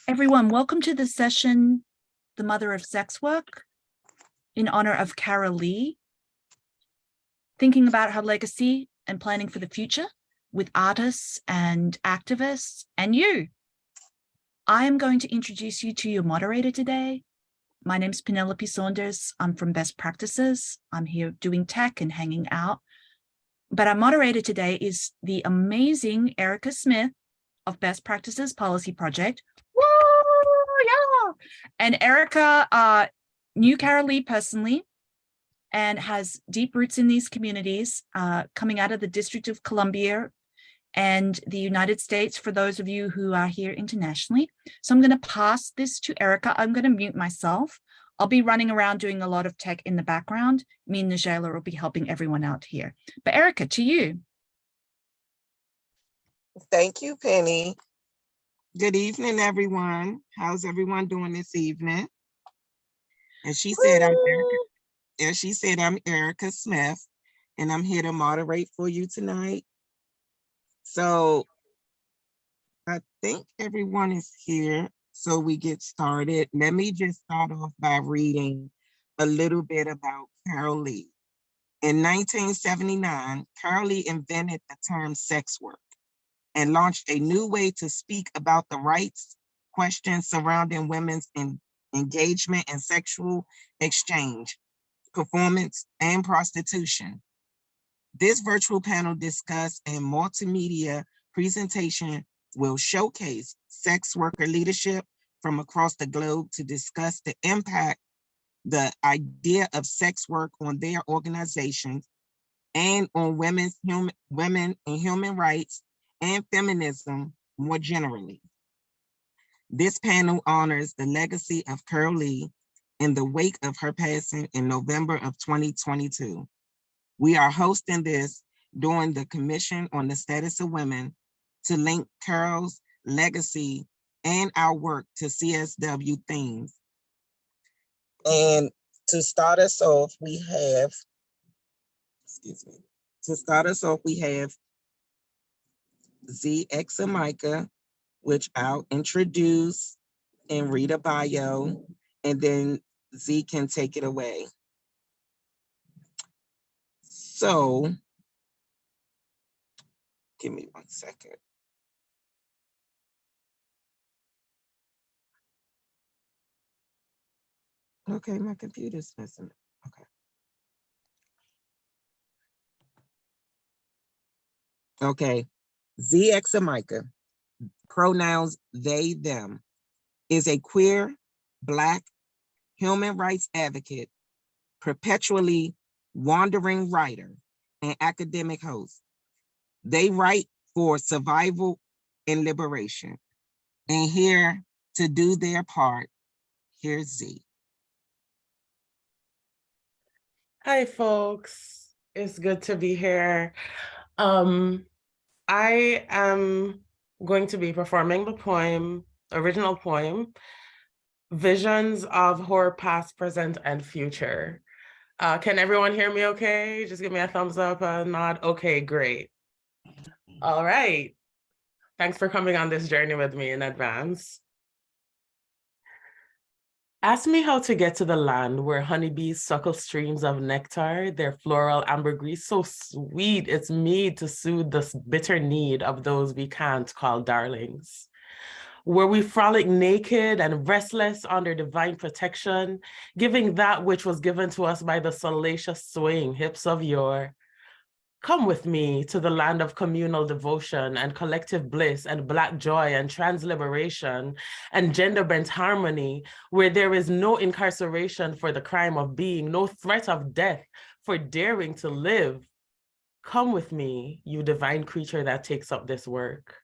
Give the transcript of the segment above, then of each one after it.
Everyone, welcome to the session, The Mother of Sex Work, in honor of Carol Leigh, thinking about her legacy and planning for the future with artists and activists and you. I am going to introduce you to your moderator today. My name's Penelope Saunders. I'm from Best Practices. I'm here doing tech and hanging out. But our moderator today is the amazing Erica Smith of Best Practices Policy Project. Woo, yeah. And Erica knew Carol Leigh personally and has deep roots in these communities, coming out of the District of Columbia and the United States, for those of you who are here internationally. So I'm going to pass this to Erica. I'm going to mute myself. I'll be running around doing a lot of tech in the background. Me and Najela will be helping everyone out here. But Erica, to you. Thank you, Penny. Good evening, everyone. How's everyone doing this evening? And she said, I'm Erica Smith, and I'm here to moderate for you tonight. So I think everyone is here. So we get started. Let me just start off by reading a little bit about Carol Leigh. In 1979, Carol Leigh invented the term sex work and launched a new way to speak about the rights questions surrounding women's engagement in sexual exchange, performance, and prostitution. This virtual panel discuss and multimedia presentation will showcase sex worker leadership from across the globe to discuss the impact the idea of sex work on their organizations and on women and human rights and feminism more generally. This panel honors the legacy of Carol Leigh in the wake of her passing in November of 2022. We are hosting this during the Commission on the Status of Women to link Carol's legacy and our work to CSW themes. And to start us off, we have, Z Examica, which I'll introduce and read a bio, and then Z can take it away. So, give me 1 second. Okay, my computer's messing. Okay. Okay, Z Examica, pronouns they, them, is a queer, Black, human rights advocate, perpetually wandering writer, and academic host. They write for survival and liberation. And here to do their part, here's Z. Hi, folks. It's good to be here. I am going to be performing the original poem, Visions of Horror Past, Present, and Future. Can everyone hear me okay? Just give me a thumbs up, a nod. Okay, great. All right. Thanks for coming on this journey with me in advance. Ask me how to get to the land where honeybees suckle streams of nectar, their floral ambergris so sweet it's mead to soothe the bitter need of those we can't call darlings. Where we frolic naked and restless under divine protection, giving that which was given to us by the salacious swaying hips of yore. Come with me to the land of communal devotion and collective bliss and Black joy and trans-liberation and gender-bent harmony, where there is no incarceration for the crime of being, no threat of death for daring to live. Come with me, you divine creature that takes up this work,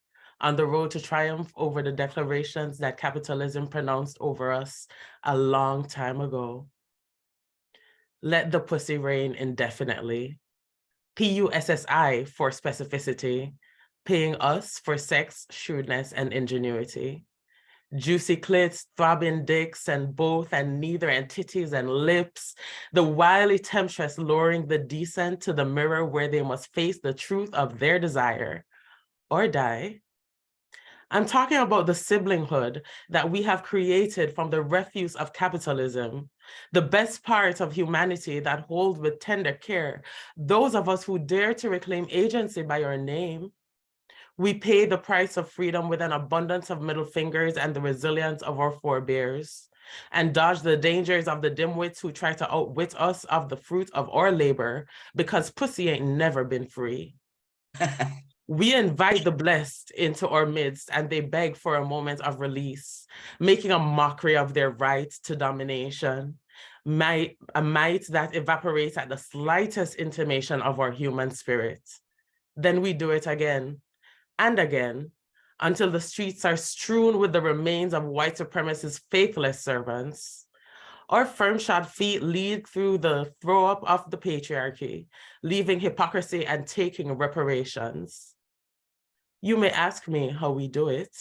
on the road to triumph over the declarations that capitalism pronounced over us a long time ago. Let the pussy reign indefinitely. PUSSI for specificity, paying us for sex, shrewdness, and ingenuity. Juicy clits, throbbing dicks, and both and neither, and titties and lips. The wily temptress luring the decent to the mirror where they must face the truth of their desire or die. I'm talking about the siblinghood that we have created from the refuse of capitalism, the best part of humanity that holds with tender care those of us who dare to reclaim agency by our name. We pay the price of freedom with an abundance of middle fingers and the resilience of our forebears, and dodge the dangers of the dimwits who try to outwit us of the fruit of our labor, because pussy ain't never been free. We invite the blessed into our midst and they beg for a moment of release, making a mockery of their right to domination, a might that evaporates at the slightest intimation of our human spirit. Then we do it again and again until the streets are strewn with the remains of white supremacist faithless servants. Our firm-shod feet lead through the throw-up of the patriarchy, leaving hypocrisy and taking reparations. You may ask me how we do it,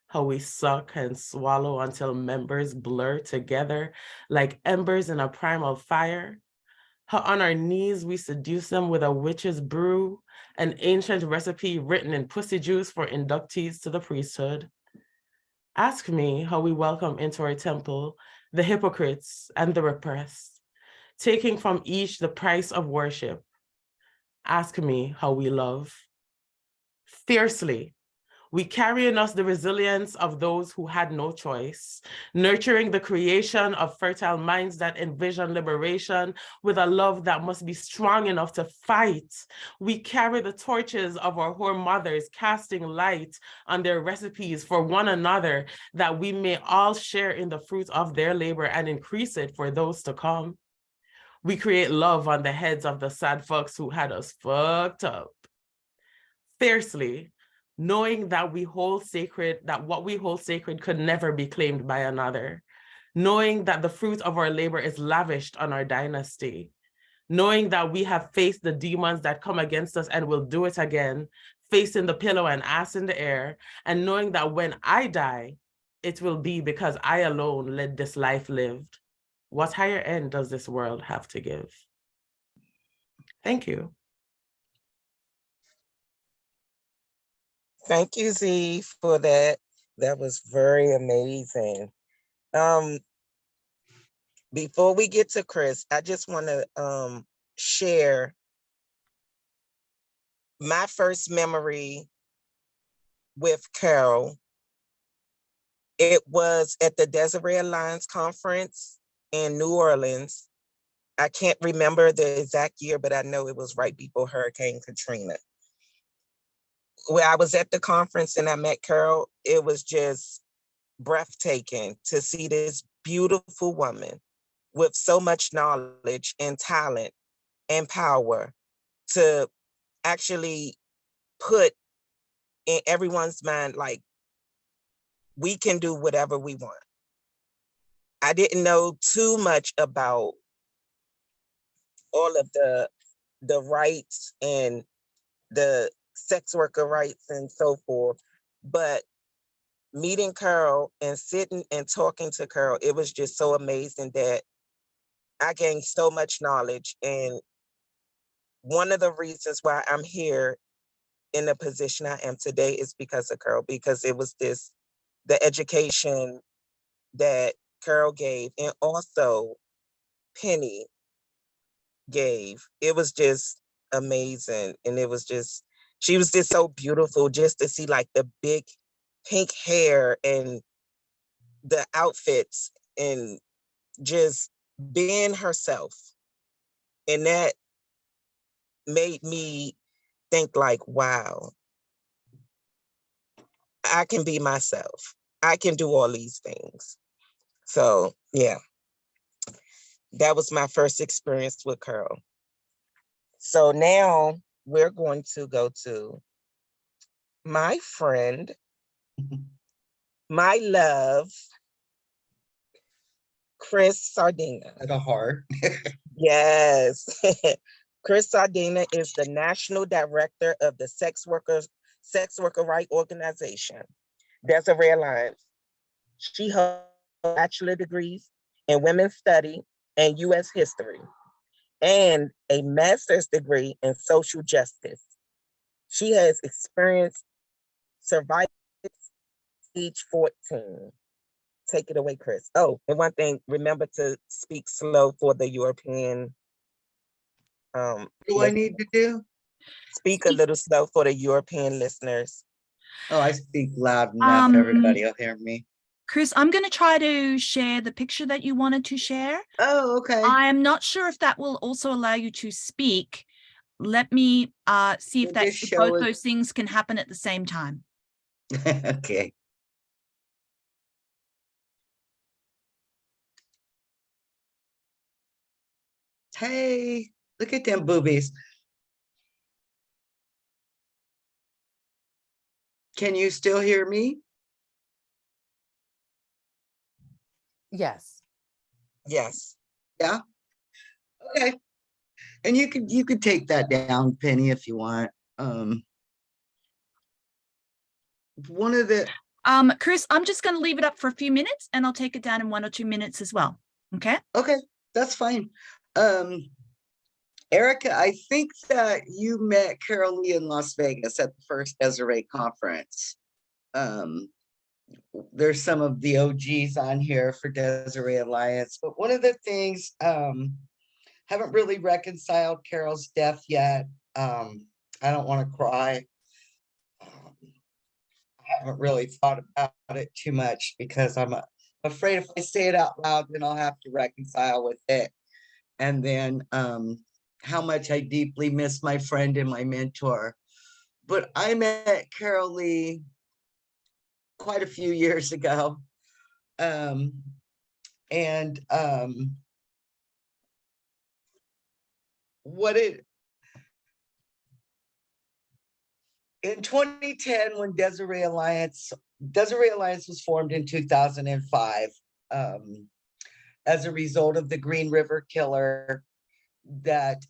how we suck and swallow until members blur together like embers in a primal fire, how on our knees we seduce them with a witch's brew, an ancient recipe written in pussy juice for inductees to the priesthood. Ask me how we welcome into our temple the hypocrites and the repressed, taking from each the price of worship. Ask me how we love. Fiercely, we carry in us the resilience of those who had no choice, nurturing the creation of fertile minds that envision liberation with a love that must be strong enough to fight. We carry the torches of our whore mothers, casting light on their recipes for one another, that we may all share in the fruit of their labor and increase it for those to come. We create love on the heads of the sad fucks who had us fucked up. Fiercely, knowing that what we hold sacred could never be claimed by another, knowing that the fruit of our labor is lavished on our dynasty, knowing that we have faced the demons that come against us and will do it again, facing the pillow and ass in the air, and knowing that when I die, it will be because I alone led this life lived. What higher end does this world have to give? Thank you. Thank you, Z, for that. That was very amazing. Before we get to Chris, I just want to share my first memory with Carol. It was at the Desiree Alliance conference in New Orleans. I can't remember the exact year, but I know it was right before Hurricane Katrina. When I was at the conference and I met Carol, it was just breathtaking to see this beautiful woman with so much knowledge and talent and power to actually put in everyone's mind, like, we can do whatever we want. I didn't know too much about all of the rights and the sex worker rights and so forth, but meeting Carol and sitting and talking to Carol, it was just so amazing that I gained so much knowledge. And one of the reasons why I'm here in the position I am today is because of Carol, because it was the education that Carol gave, and also Penny gave. It was just amazing. And it was just, she was just so beautiful just to see like the big pink hair and the outfits and just being herself. And that made me think like, wow, I can be myself. I can do all these things. So yeah, that was my first experience with Carol. So now we're going to go to my friend, my love, Chris Sardina. Like a heart. Yes. Chris Sardina is the National Director of the Sex Worker Right Organization, Desiree Alliance. She holds bachelor degrees in women's study and U.S. history, and a master's degree in social justice. She has experienced survivors Page 14. Take it away, Chris. Oh, and one thing, remember to speak slow for the European. What do I need to do? Speak a little slow for the European listeners. Oh, I speak loud enough. Everybody will hear me. Chris, I'm going to try to share the picture that you wanted to share. Oh, okay. I'm not sure if that will also allow you to speak. Let me see if We'll just show both it. those things can happen at the same time. Okay. Hey, look at them boobies. Can you still hear me? Yes. Yes. Yeah. Okay. And you could take that down, Penny, if you want. One of the Chris, I'm just going to leave it up for a few minutes and I'll take it down in 1 or 2 minutes as well. Okay. Okay, that's fine. Erica, I think that you met Carol Leigh in Las Vegas at the first Desiree conference. There's some of the OGs on here for Desiree Alliance, but one of the things, haven't really reconciled Carol's death yet. I don't want to cry. I haven't really thought about it too much because I'm afraid if I say it out loud, then I'll have to reconcile with it. And then how much I deeply miss my friend and my mentor. But I met Carol Leigh quite a few years ago. In 2010, when Desiree Alliance was formed in 2005 as a result of the Green River Killer, that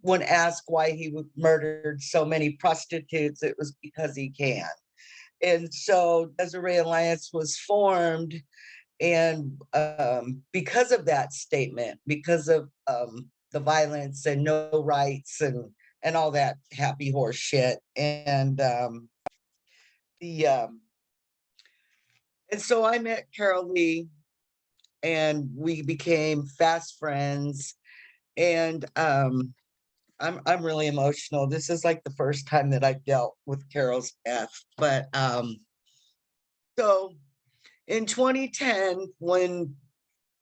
when asked why he murdered so many prostitutes, it was because he can. And so Desiree Alliance was formed, and because of that statement, because of the violence and no rights and all that happy horse shit. And so I met Carol Leigh and we became fast friends. And I'm really emotional. This is like the first time that I've dealt with Carol's death. But so in 2010, when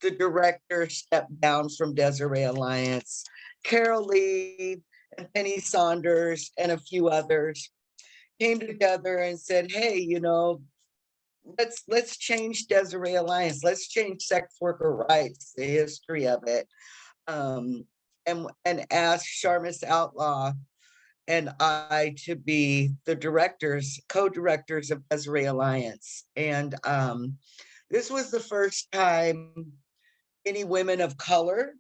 the director stepped down from Desiree Alliance, Carol Leigh and Penny Saunders and a few others came together and said, hey, you know, let's change Desiree Alliance. Let's change sex worker rights, the history of it. And asked Sharmis Outlaw and I to be the co-directors of Desiree Alliance. And this was the first time any women of color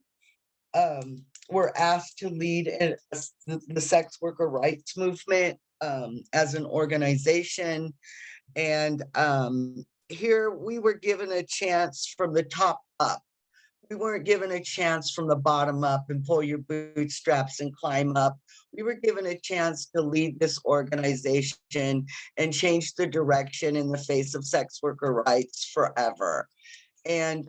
were asked to lead the sex worker rights movement as an organization. And here we were given a chance from the top up. We weren't given a chance from the bottom up and pull your bootstraps and climb up. We were given a chance to lead this organization and change the direction in the face of sex worker rights forever. And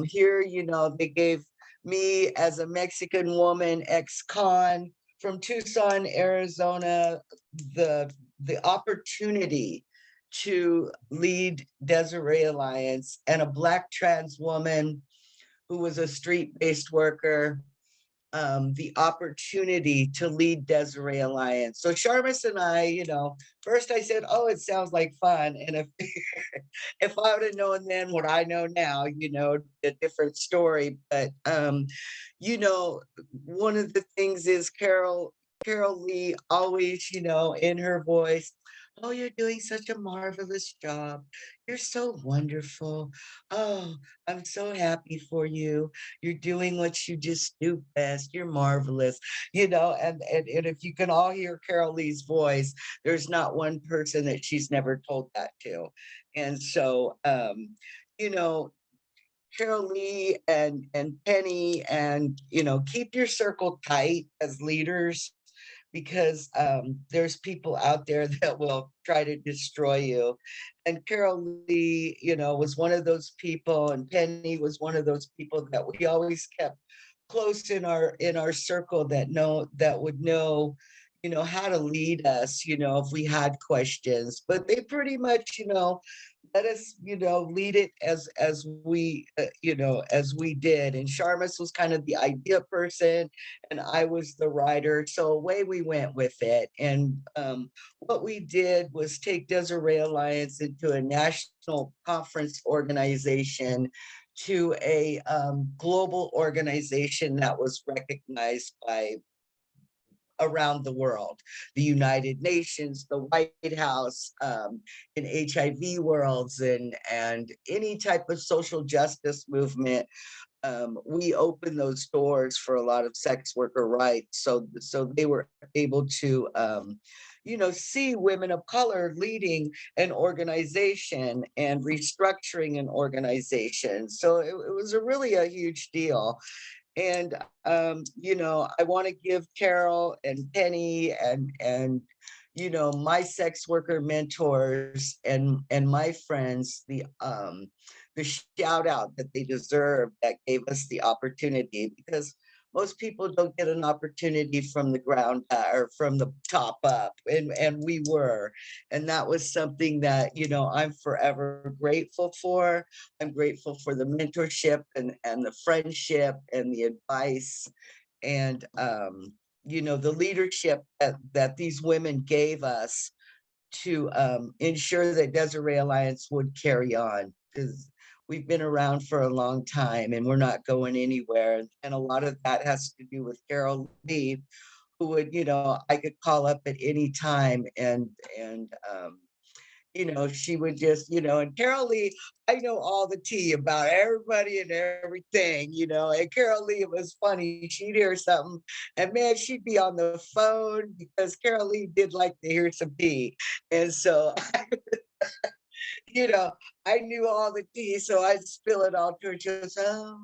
here, you know, they gave me as a Mexican woman, ex-con from Tucson, Arizona, the opportunity to lead Desiree Alliance, and a Black trans woman who was a street-based worker, the opportunity to lead Desiree Alliance. So Sharmis and I, you know, first I said, oh, it sounds like fun. And if if I would have known then what I know now, you know, a different story. But you know, one of the things is Carol Leigh always, you know, in her voice, oh, you're doing such a marvelous job. You're so wonderful. Oh, I'm so happy for you. You're doing what you just do best. You're marvelous. You know, and if you can all hear Carol Leigh's voice, there's not one person that she's never told that to. And so, you know, Carol Leigh and Penny, and, you know, keep your circle tight as leaders, because there's people out there that will try to destroy you. And Carol Leigh, you know, was one of those people, and Penny was one of those people that we always kept close in our circle, that would know, you know, how to lead us, you know, if we had questions. But they pretty much, you know, let us, you know, lead it as we, you know, as we did. And Sharmus was kind of the idea person, and I was the writer. So away we went with it. And what we did was take Desiree Alliance into a national conference organization, to a global organization that was recognized by around the world, the United Nations, the White House, in HIV worlds, and any type of social justice movement. We opened those doors for a lot of sex worker rights, so they were able to, you know, see women of color leading an organization and restructuring an organization. So it was really a huge deal. And you know, I want to give Carol and Penny and you know, my sex worker mentors and my friends the shout out that they deserve, that gave us the opportunity, because most people don't get an opportunity from the ground or from the top up, and we were. And that was something that, you know, I'm forever grateful for. I'm grateful for the mentorship and the friendship and the advice, and you know, the leadership that these women gave us to ensure that Desiree Alliance would carry on, because we've been around for a long time and we're not going anywhere. And a lot of that has to do with Carol Leigh, who would, you know, I could call up at any time, and you know, she would just, you know, and Carol Leigh, I know all the tea about everybody and everything, you know. And Carol Leigh, it was funny, she'd hear something, and man, she'd be on the phone, because Carol Leigh did like to hear some tea. And so you know, I knew all the tea, so I'd spill it all to her. She goes, oh,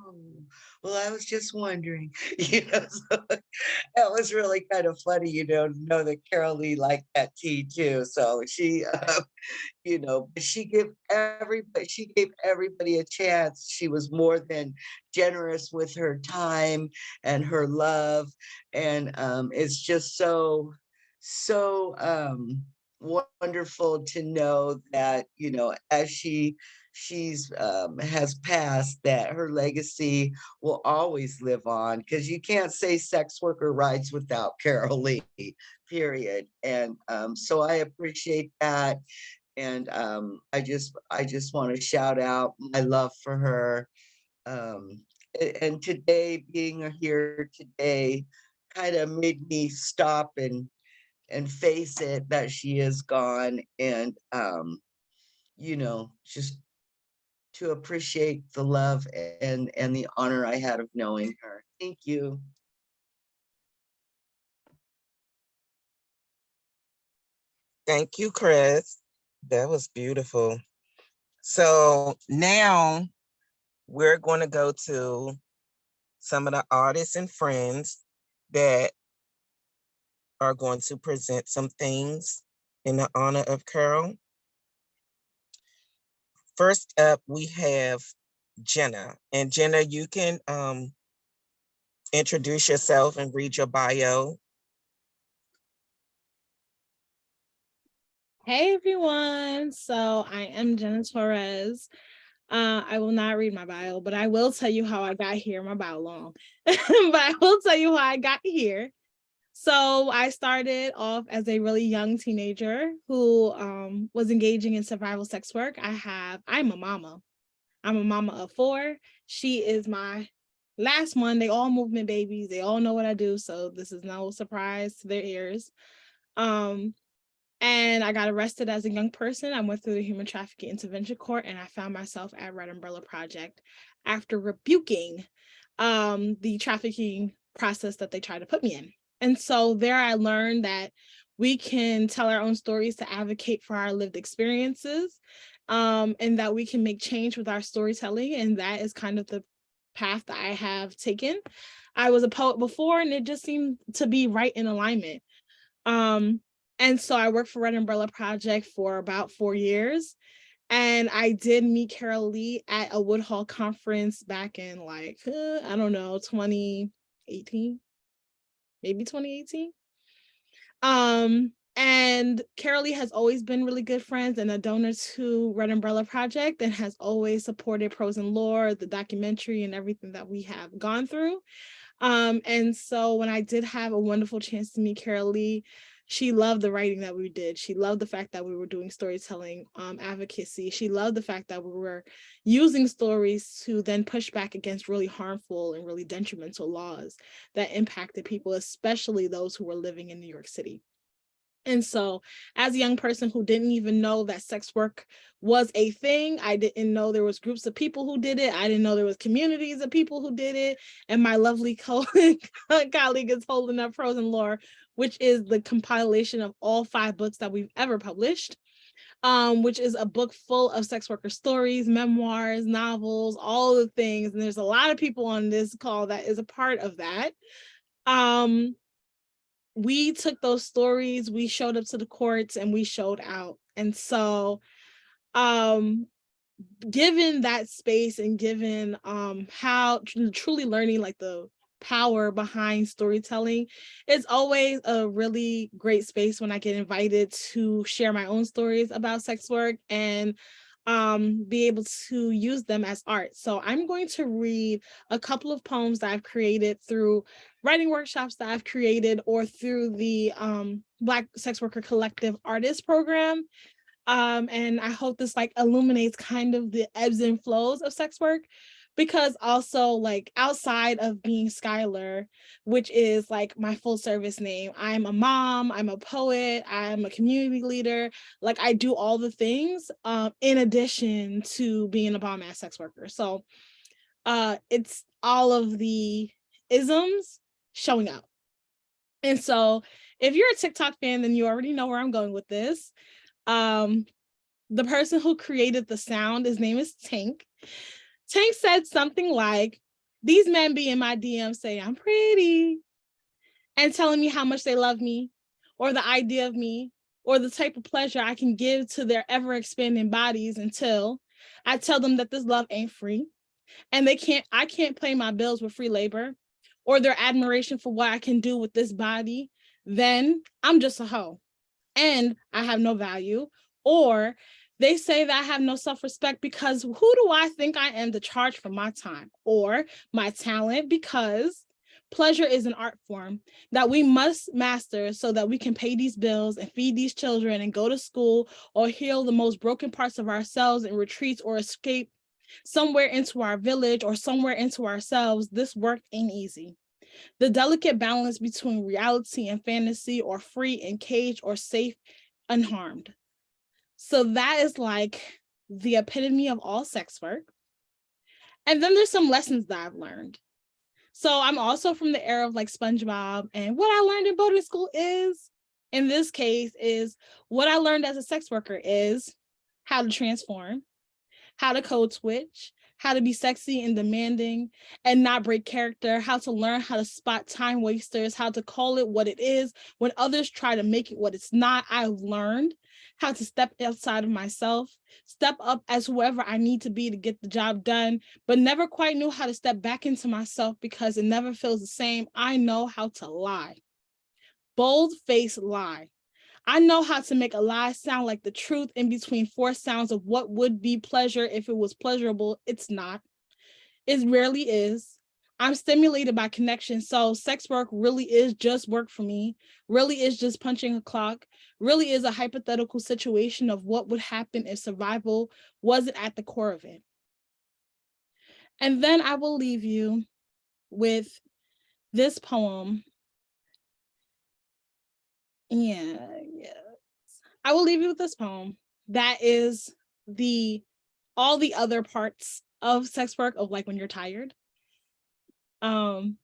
well, I was just wondering, you know. So that was really kind of funny, you know that Carol Leigh liked that tea too. So she, you know, but she gave everybody a chance. She was more than generous with her time and her love. And it's just so wonderful to know that, you know, as she's has passed, that her legacy will always live on, because you can't say sex worker rights without Carol Leigh, period. And so I appreciate that. And I just want to shout out my love for her. And today, being here today, kind of made me stop and face it, that she is gone. And you know, just to appreciate the love and the honor I had of knowing her. Thank you. Thank you, Chris. That was beautiful. So now we're going to go to some of the artists and friends that are going to present some things in the honor of Carol. First up, we have Jenna. And Jenna, you can introduce yourself and read your bio. Hey everyone, so I am Jenna Torres. I will not read my bio, but I will tell you how I got here. My bio long, but I will tell you how I got here. So I started off as a really young teenager who was engaging in survival sex work. I'm a mama. I'm a mama of 4. She is my last one. They all movement babies. They all know what I do, so this is no surprise to their ears. And I got arrested as a young person. I went through the Human Trafficking Intervention Court, and I found myself at Red Umbrella Project after rebuking the trafficking process that they tried to put me in. And so there I learned that we can tell our own stories to advocate for our lived experiences, and that we can make change with our storytelling. And that is kind of the path that I have taken. I was a poet before, and it just seemed to be right in alignment. And so I worked for Red Umbrella Project for about 4 years. And I did meet Carol Leigh at a Woodhull conference back in like, I don't know, 2018, maybe 2018. And Carol Leigh has always been really good friends and a donor to Red Umbrella Project, and has always supported Prose and Lore, the documentary, and everything that we have gone through. And so when I did have a wonderful chance to meet Carol Leigh, she loved the writing that we did. She loved the fact that we were doing storytelling advocacy. She loved the fact that we were using stories to then push back against really harmful and really detrimental laws that impacted people, especially those who were living in New York City. And so as a young person who didn't even know that sex work was a thing, I didn't know there was groups of people who did it. I didn't know there was communities of people who did it. And my lovely colleague is holding up Prose and Lore, which is the compilation of all 5 books that we've ever published, which is a book full of sex worker stories, memoirs, novels, all the things. And there's a lot of people on this call that is a part of that. We took those stories, we showed up to the courts, and we showed out. And so given that space and given how truly learning like the power behind storytelling, it's always a really great space when I get invited to share my own stories about sex work and be able to use them as art. So I'm going to read a couple of poems that I've created through writing workshops that I've created or through the Black Sex Worker Collective Artist Program. And I hope this like illuminates kind of the ebbs and flows of sex work, because also like outside of being Skylar, which is like my full service name, I'm a mom, I'm a poet, I'm a community leader. Like I do all the things in addition to being a bomb ass sex worker. So it's all of the isms showing up. And so if you're a TikTok fan, then you already know where I'm going with this. The person who created the sound, his name is Tank. Tank said something like, these men be in my DM saying I'm pretty and telling me how much they love me or the idea of me or the type of pleasure I can give to their ever expanding bodies until I tell them that this love ain't free and I can't pay my bills with free labor or their admiration for what I can do with this body. Then I'm just a hoe and I have no value. Or they say that I have no self-respect because who do I think I am to charge for my time or my talent? Because pleasure is an art form that we must master so that we can pay these bills and feed these children and go to school or heal the most broken parts of ourselves in retreats or escape somewhere into our village or somewhere into ourselves. This work ain't easy. The delicate balance between reality and fantasy, or free and caged, or safe, unharmed. So that is like the epitome of all sex work. And then there's some lessons that I've learned. So I'm also from the era of like SpongeBob, and what I learned in boarding school is, in this case, is what I learned as a sex worker is how to transform, how to code switch, how to be sexy and demanding and not break character, how to learn how to spot time wasters, how to call it what it is when others try to make it what it's not. I've learned how to step outside of myself, step up as whoever I need to be to get the job done, but never quite knew how to step back into myself because it never feels the same. I know how to lie. Bold-faced lie. I know how to make a lie sound like the truth in between 4 sounds of what would be pleasure if it was pleasurable. It's not. It rarely is. I'm stimulated by connection. So sex work really is just work for me, really is just punching a clock, really is a hypothetical situation of what would happen if survival wasn't at the core of it. And then I will leave you with this poem. I will leave you with this poem that is all the other parts of sex work, of like when you're tired. And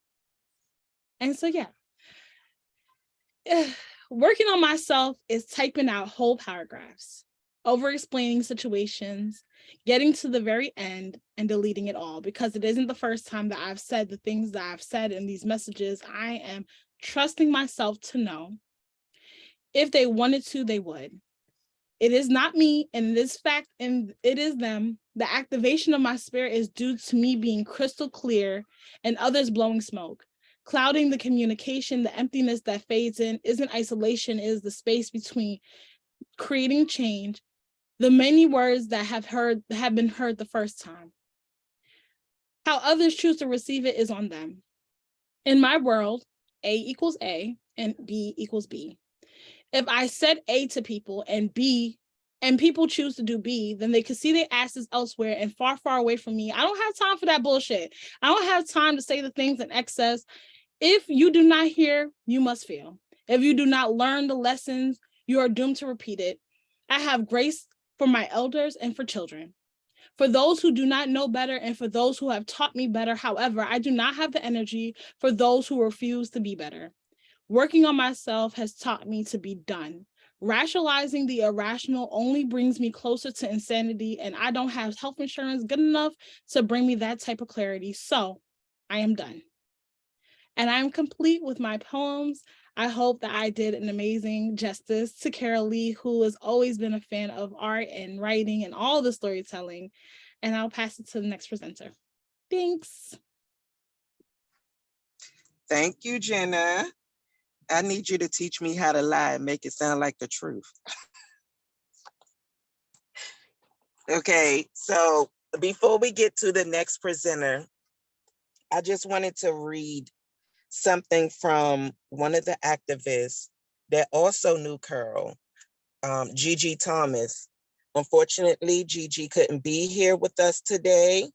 so yeah, working on myself is typing out whole paragraphs, over explaining situations, getting to the very end and deleting it all, because it isn't the first time that I've said the things that I've said in these messages. I am trusting myself to know If they wanted to, they would. It is not me, and it is fact, and it is them. The activation of my spirit is due to me being crystal clear and others blowing smoke. Clouding the communication, the emptiness that fades in isn't isolation, is the space between creating change. The many words that have been heard the first time. How others choose to receive it is on them. In my world, A equals A and B equals B. If I said A to people and people choose to do B, then they could see their asses elsewhere and far, far away from me. I don't have time for that bullshit. I don't have time to say the things in excess. If you do not hear, you must feel. If you do not learn the lessons, you are doomed to repeat it. I have grace for my elders and for children. For those who do not know better and for those who have taught me better. However, I do not have the energy for those who refuse to be better. Working on myself has taught me to be done. Rationalizing the irrational only brings me closer to insanity, and I don't have health insurance good enough to bring me that type of clarity. So I am done. And I'm complete with my poems. I hope that I did an amazing justice to Carol Leigh, who has always been a fan of art and writing and all the storytelling. And I'll pass it to the next presenter. Thanks. Thank you, Jenna. I need you to teach me how to lie and make it sound like the truth. Okay, so before we get to the next presenter, I just wanted to read something from one of the activists that also knew Carol, Gigi Thomas. Unfortunately, Gigi couldn't be here with us today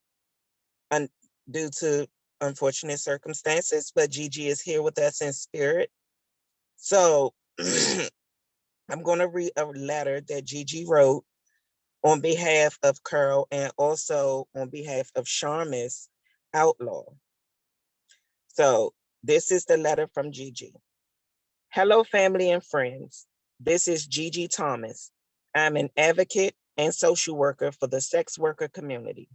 due to unfortunate circumstances, but Gigi is here with us in spirit. So I'm going to read a letter that Gigi wrote on behalf of Carol and also on behalf of Sharmis Outlaw. So this is the letter from Gigi. Hello, family and friends. This is Gigi Thomas. I'm an advocate and social worker for the sex worker community.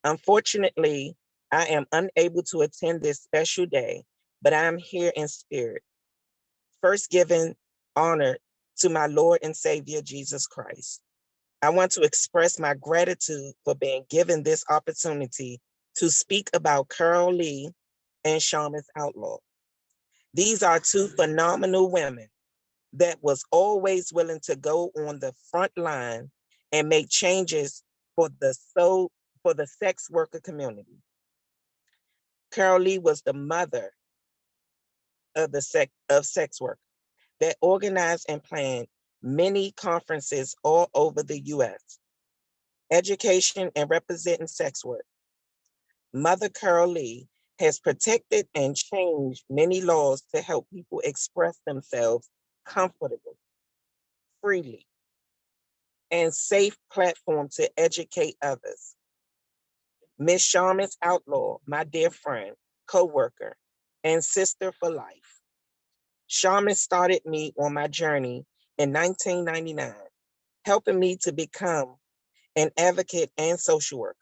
Unfortunately, I am unable to attend this special day, but I'm here in spirit. First, giving honor to my Lord and Savior, Jesus Christ. I want to express my gratitude for being given this opportunity to speak about Carol Leigh and Sharmis Outlaw. These are two phenomenal women that was always willing to go on the front line and make changes for the sex worker community. Carol Leigh was the mother of sex work that organized and planned many conferences all over the US, education and representing sex work. Mother Carol Leigh has protected and changed many laws to help people express themselves comfortably, freely, and safe platform to educate others. Miss Sharmis Outlaw, my dear friend, co-worker, and sister for life. Sharmis started me on my journey in 1999, helping me to become an advocate and social worker.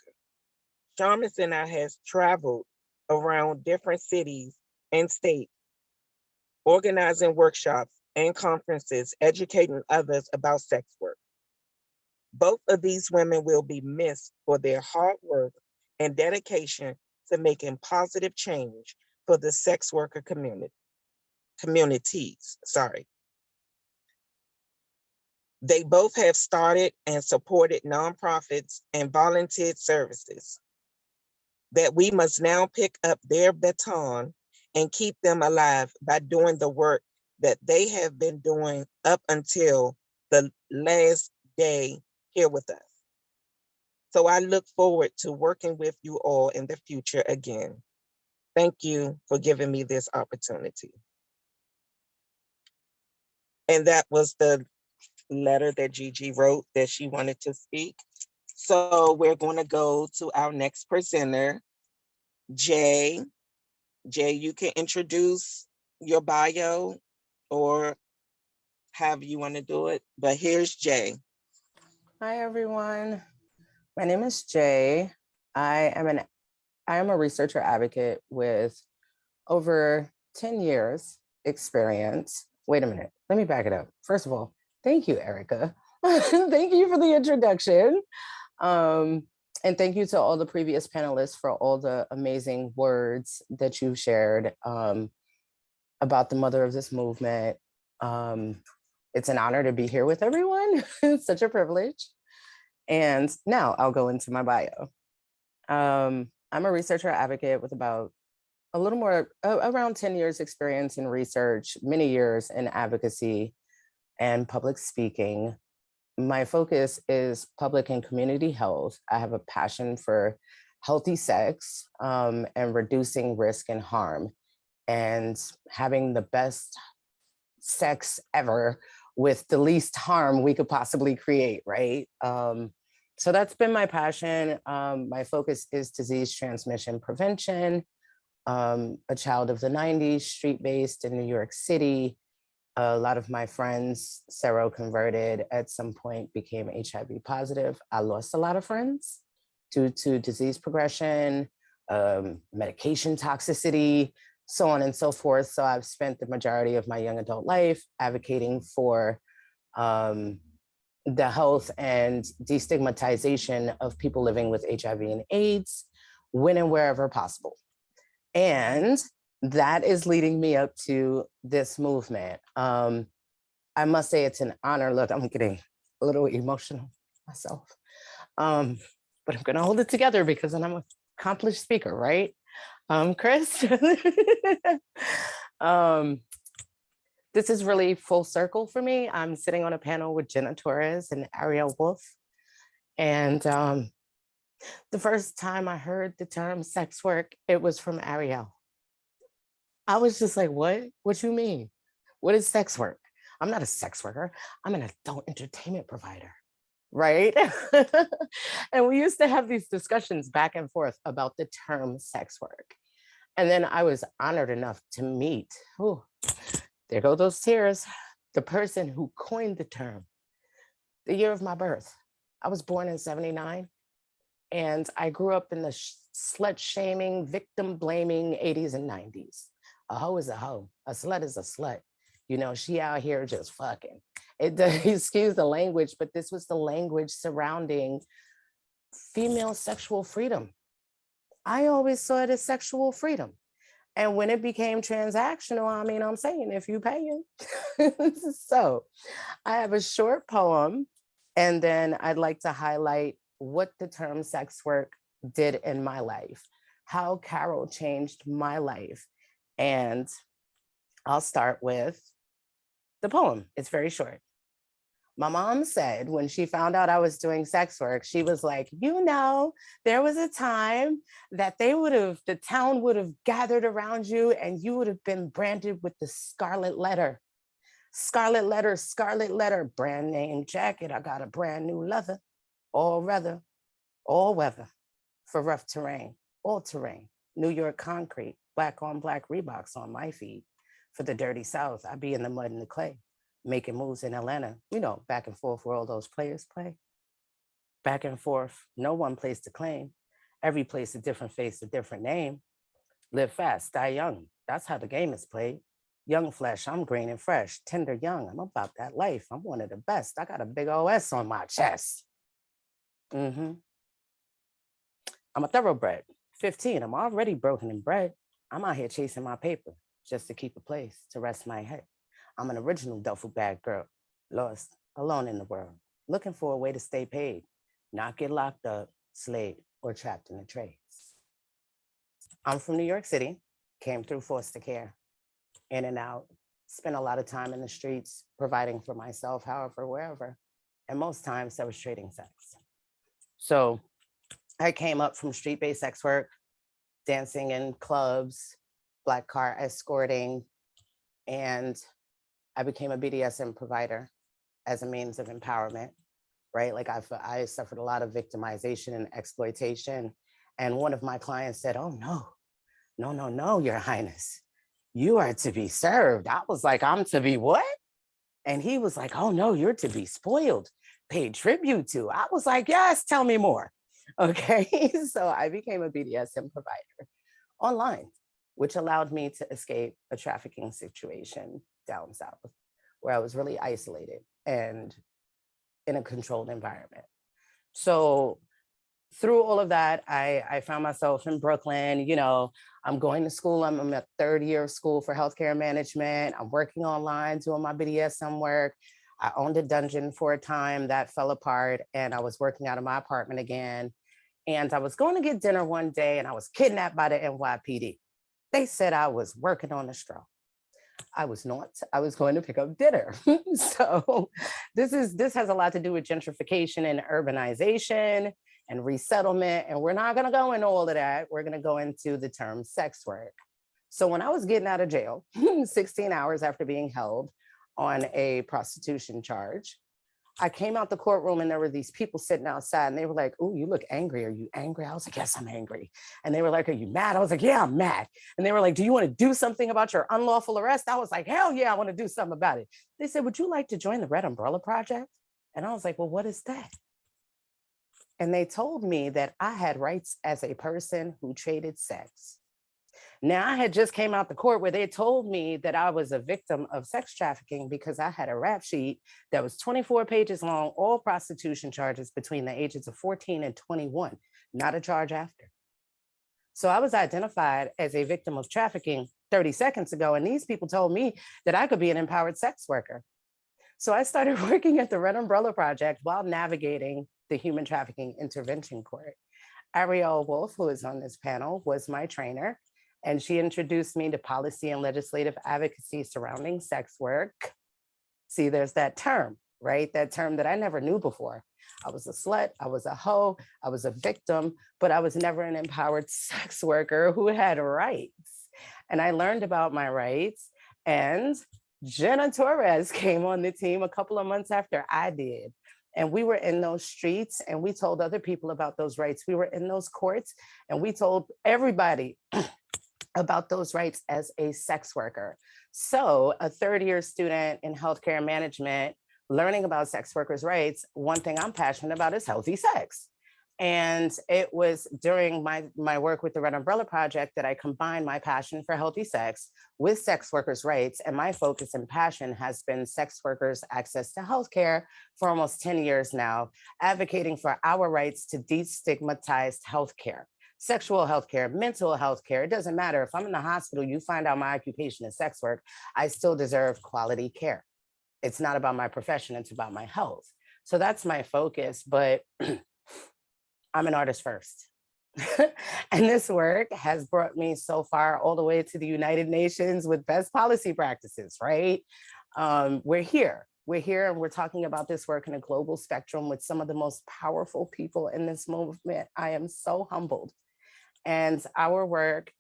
Sharmis and I have traveled around different cities and states, organizing workshops and conferences, educating others about sex work. Both of these women will be missed for their hard work and dedication to making positive change for the sex worker communities. They both have started and supported nonprofits and volunteered services that we must now pick up their baton and keep them alive by doing the work that they have been doing up until the last day here with us. So I look forward to working with you all in the future again. Thank you for giving me this opportunity. And that was the letter that Gigi wrote that she wanted to speak. So we're going to go to our next presenter, Jay. Jay, you can introduce your bio or however you want to do it, but here's Jay. Hi, everyone. My name is Jay. I am a researcher advocate with over 10 years experience wait a minute. Let me back it up. First of all, thank you, Erica. Thank you for the introduction. And thank you to all the previous panelists for all the amazing words that you've shared about the mother of this movement. It's an honor to be here with everyone. It's such a privilege. And now I'll go into my bio. I'm a researcher advocate with about a little more, around 10 years experience in research, many years in advocacy and public speaking. My focus is public and community health. I have a passion for healthy sex and reducing risk and harm and having the best sex ever with the least harm we could possibly create, right? So that's been my passion. My focus is disease transmission prevention. A child of the 90s, street-based in New York City. A lot of my friends seroconverted at some point, became HIV positive. I lost a lot of friends due to disease progression, medication toxicity, so on and so forth. So I've spent the majority of my young adult life advocating for the health and destigmatization of people living with HIV and AIDS, when and wherever possible. And that is leading me up to this movement. I must say it's an honor. Look, I'm getting a little emotional myself, but I'm gonna hold it together because I'm an accomplished speaker, right? Chris? This is really full circle for me. I'm sitting on a panel with Jenna Torres and Ariel Wolf. And the first time I heard the term sex work, it was from Ariel. I was just like, what? What you mean? What is sex work? I'm not a sex worker. I'm an adult entertainment provider, right? And we used to have these discussions back and forth about the term sex work. And then I was honored enough to meet, oh, there go those tears, the person who coined the term, the year of my birth. I was born in 79. And I grew up in the slut shaming, victim blaming 80s and 90s. A hoe is a hoe, a slut is a slut. You know, she out here just fucking. Excuse the language, but this was the language surrounding female sexual freedom. I always saw it as sexual freedom. And when it became transactional, I mean, I'm saying if you pay it. So I have a short poem, and then I'd like to highlight what the term sex work did in my life, how Carol changed my life. And I'll start with the poem. It's very short. My mom said when she found out I was doing sex work, she was like, you know, there was a time that the town would have gathered around you and you would have been branded with the scarlet letter. Scarlet letter, brand name jacket. I got a brand new leather, all weather for rough terrain, all terrain, New York concrete, black on black Reeboks on my feet. For the dirty South, I be in the mud and the clay, making moves in Atlanta, you know, back and forth where all those players play. Back and forth, no one place to claim. Every place a different face, a different name. Live fast, die young. That's how the game is played. Young flesh, I'm green and fresh, tender young. I'm about that life. I'm one of the best. I got a big OS on my chest. I'm a thoroughbred. 15, I'm already broken and bred. I'm out here chasing my paper just to keep a place to rest my head. I'm an original duffel bag girl, lost, alone in the world, looking for a way to stay paid, not get locked up, slaved, or trapped in the trades. I'm from New York City, came through foster care, in and out, spent a lot of time in the streets, providing for myself, however, wherever. And most times I was trading sex. So I came up from street-based sex work, dancing in clubs, black car escorting, and I became a BDSM provider as a means of empowerment, right? Like I suffered a lot of victimization and exploitation. And one of my clients said, oh no, Your Highness, you are to be served. I was like, I'm to be what? And he was like, oh no, you're to be spoiled, paid tribute to. I was like, yes, tell me more. Okay, so I became a BDSM provider online, which allowed me to escape a trafficking situation down south. where I was really isolated and in a controlled environment. So through all of that, I found myself in Brooklyn. You know, I'm going to school. I'm in my third year of school for healthcare management. I'm working online, doing my BDSM work. I owned a dungeon for a time that fell apart, and I was working out of my apartment again. And I was going to get dinner one day, and I was kidnapped by the NYPD. They said I was working on the stroll. I was not. I was going to pick up dinner. So this has a lot to do with gentrification and urbanization and resettlement. And we're not going to go into all of that. We're going to go into the term sex work. So when I was getting out of jail, 16 hours after being held on a prostitution charge, I came out the courtroom and there were these people sitting outside and they were like, "Oh, you look angry. Are you angry?" I was like, "Yes, I'm angry." And they were like, "Are you mad?" I was like, "Yeah, I'm mad." And they were like, "Do you want to do something about your unlawful arrest?" I was like, "Hell yeah, I want to do something about it." They said, "Would you like to join the Red Umbrella Project?" And I was like, "Well, what is that?" And they told me that I had rights as a person who traded sex. Now, I had just came out the court where they told me that I was a victim of sex trafficking because I had a rap sheet that was 24 pages long, all prostitution charges between the ages of 14 and 21, not a charge after. So I was identified as a victim of trafficking 30 seconds ago, and these people told me that I could be an empowered sex worker. So I started working at the Red Umbrella Project while navigating the Human Trafficking Intervention Court. Ariel Wolf, who is on this panel, was my trainer. And she introduced me to policy and legislative advocacy surrounding sex work. See, there's that term, right? That term that I never knew before. I was a slut, I was a hoe, I was a victim, but I was never an empowered sex worker who had rights. And I learned about my rights, and Jenna Torres came on the team a couple of months after I did. And we were in those streets and we told other people about those rights. We were in those courts and we told everybody about those rights as a sex worker. So a third-year student in healthcare management, learning about sex workers' rights, one thing I'm passionate about is healthy sex. And it was during my work with the Red Umbrella Project that I combined my passion for healthy sex with sex workers' rights. And my focus and passion has been sex workers' access to healthcare for almost 10 years now, advocating for our rights to destigmatize healthcare. Sexual healthcare, mental healthcare, it doesn't matter. If I'm in the hospital, you find out my occupation is sex work, I still deserve quality care. It's not about my profession, it's about my health. So that's my focus, but I'm an artist first. And this work has brought me so far all the way to the United Nations with best policy practices, right? We're here and we're talking about this work in a global spectrum with some of the most powerful people in this movement. I am so humbled. And our work,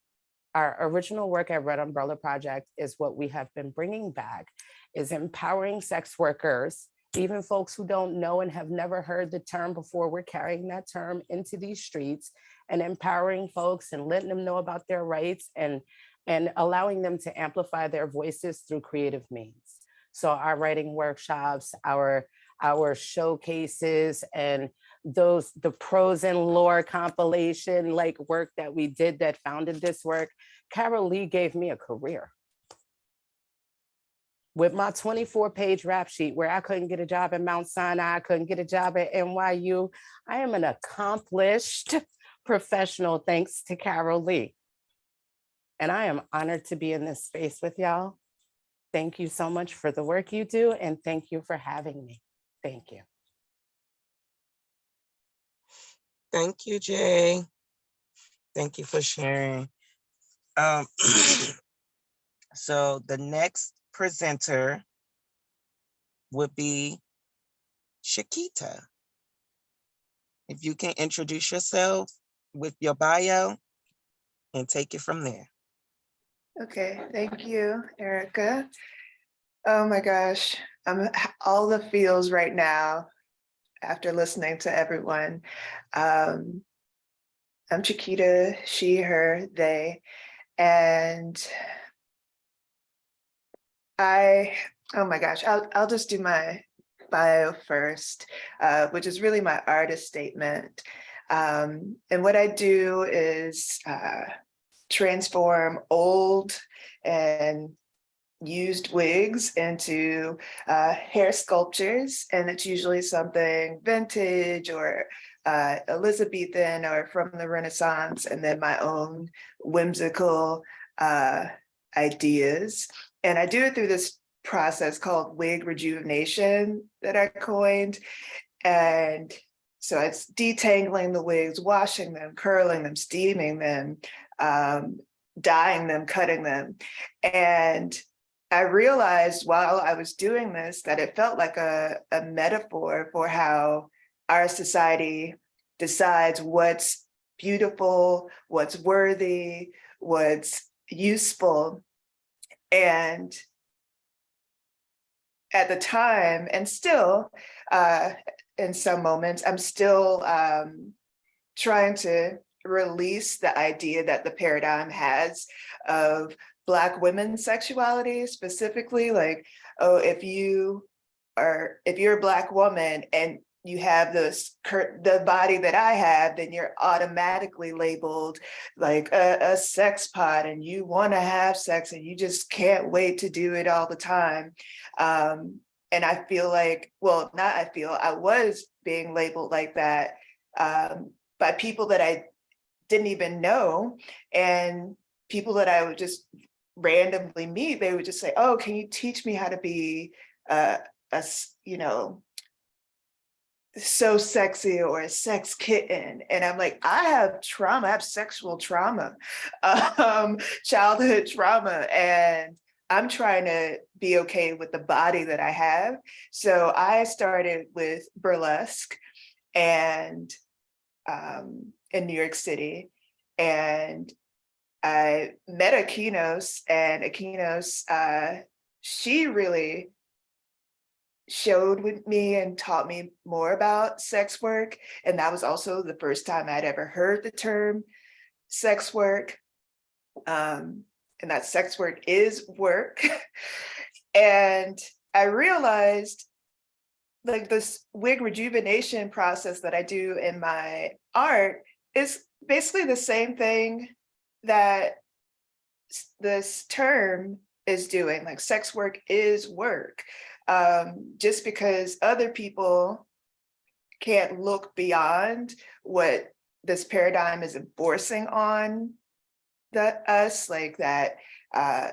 our original work at Red Umbrella Project is what we have been bringing back, is empowering sex workers, even folks who don't know and have never heard the term before. We're carrying that term into these streets and empowering folks and letting them know about their rights and allowing them to amplify their voices through creative means. So our writing workshops, our showcases, and the prose and lore compilation like work that we did that founded this work, Carol Leigh gave me a career. With my 24-page rap sheet where I couldn't get a job at Mount Sinai, I couldn't get a job at NYU, I am an accomplished professional thanks to Carol Leigh. And I am honored to be in this space with y'all. Thank you so much for the work you do, and thank you for having me. Thank you. Thank you, Jay. Thank you for sharing. So the next presenter would be Shakita. If you can introduce yourself with your bio and take it from there. Okay, thank you, Erica. Oh my gosh, I'm all the feels right now after listening to everyone. I'm Chiquita, she, her, they, and oh my gosh, I'll just do my bio first, which is really my artist statement. And what I do is transform old and used wigs into hair sculptures, and it's usually something vintage or Elizabethan or from the Renaissance, and then my own whimsical ideas. And I do it through this process called wig rejuvenation that I coined. And so it's detangling the wigs, washing them, curling them, steaming them, dyeing them, cutting them. And I realized while I was doing this that it felt like a metaphor for how our society decides what's beautiful, what's worthy, what's useful. And at the time, and still in some moments, I'm still trying to release the idea that the paradigm has of Black women's sexuality, specifically, like, oh, if you're a Black woman and you have the body that I have, then you're automatically labeled like a sex pot, and you want to have sex and you just can't wait to do it all the time. And I feel like, well, not I feel, I was being labeled like that by people that I didn't even know, and people that I would just randomly meet. They would just say, oh, can you teach me how to be so sexy, or a sex kitten? And I'm like, I have trauma, I have sexual trauma, childhood trauma, and I'm trying to be okay with the body that I have. So I started with burlesque and in New York City, and I met Akinos, and Akinos, she really showed with me and taught me more about sex work. And that was also the first time I'd ever heard the term sex work. And that sex work is work. And I realized, like, this wig rejuvenation process that I do in my art is basically the same thing that this term is doing. Like, sex work is work. Just because other people can't look beyond what this paradigm is enforcing on us, like that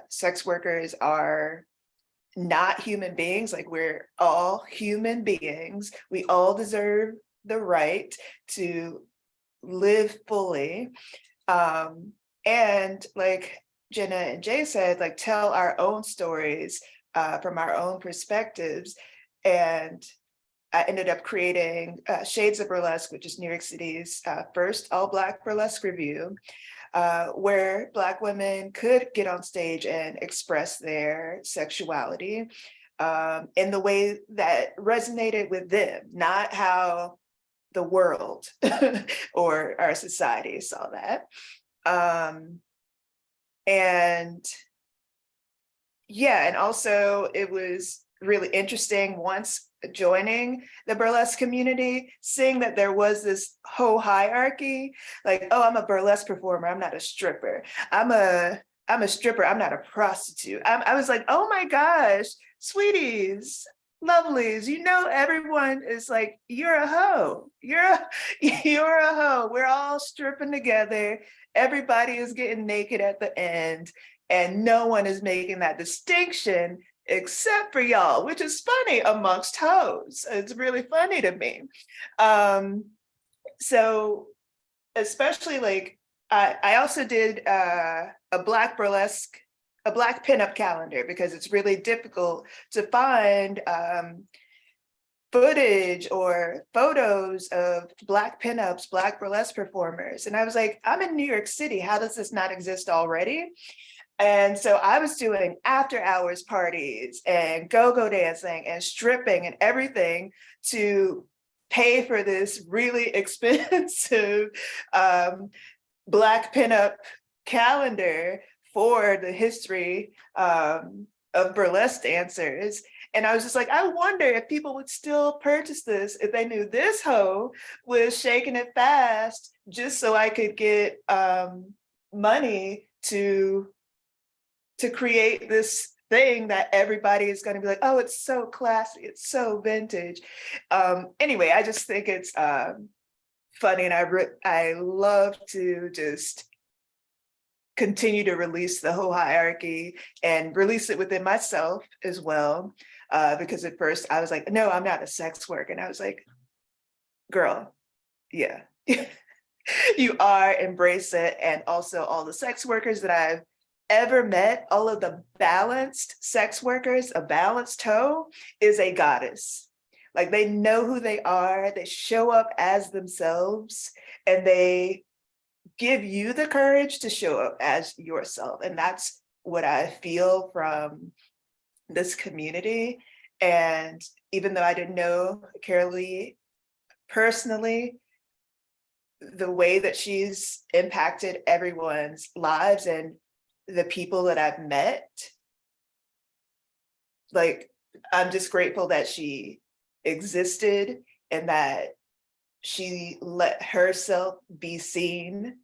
sex workers are not human beings. Like, we're all human beings. We all deserve the right to live fully. And like Jenna and Jay said, like, tell our own stories from our own perspectives. And I ended up creating Shades of Burlesque, which is New York City's first all-Black burlesque review, where Black women could get on stage and express their sexuality in the way that resonated with them, not how the world or our society saw that. And yeah, and also it was really interesting once joining the burlesque community, seeing that there was this whole hierarchy, like, oh, I'm a burlesque performer, I'm not a stripper. I'm a stripper, I'm not a prostitute. I was like, oh my gosh, sweeties, lovelies, you know, everyone is like, you're a hoe, you're a hoe. We're all stripping together. Everybody is getting naked at the end, and no one is making that distinction except for y'all, which is funny amongst hoes. It's really funny to me. So especially, like, I also did a Black burlesque, a Black pinup calendar, because it's really difficult to find footage or photos of Black pinups, Black burlesque performers. And I was like, I'm in New York City, how does this not exist already? And so I was doing after hours parties and go-go dancing and stripping and everything to pay for this really expensive Black pinup calendar for the history of burlesque dancers. And I was just like, I wonder if people would still purchase this if they knew this hoe was shaking it fast just so I could get money to create this thing that everybody is going to be like, oh, it's so classy, it's so vintage. Anyway, I just think it's funny, and I love to just continue to release the whole hierarchy and release it within myself as well. Because at first I was like, no, I'm not a sex worker. And I was like, girl, yeah, you are, embrace it. And also all the sex workers that I've ever met, all of the balanced sex workers, a balanced toe is a goddess. Like, they know who they are, they show up as themselves, and they give you the courage to show up as yourself. And that's what I feel from this community. And even though I didn't know Carol Leigh personally, the way that she's impacted everyone's lives and the people that I've met, like, I'm just grateful that she existed and that she let herself be seen,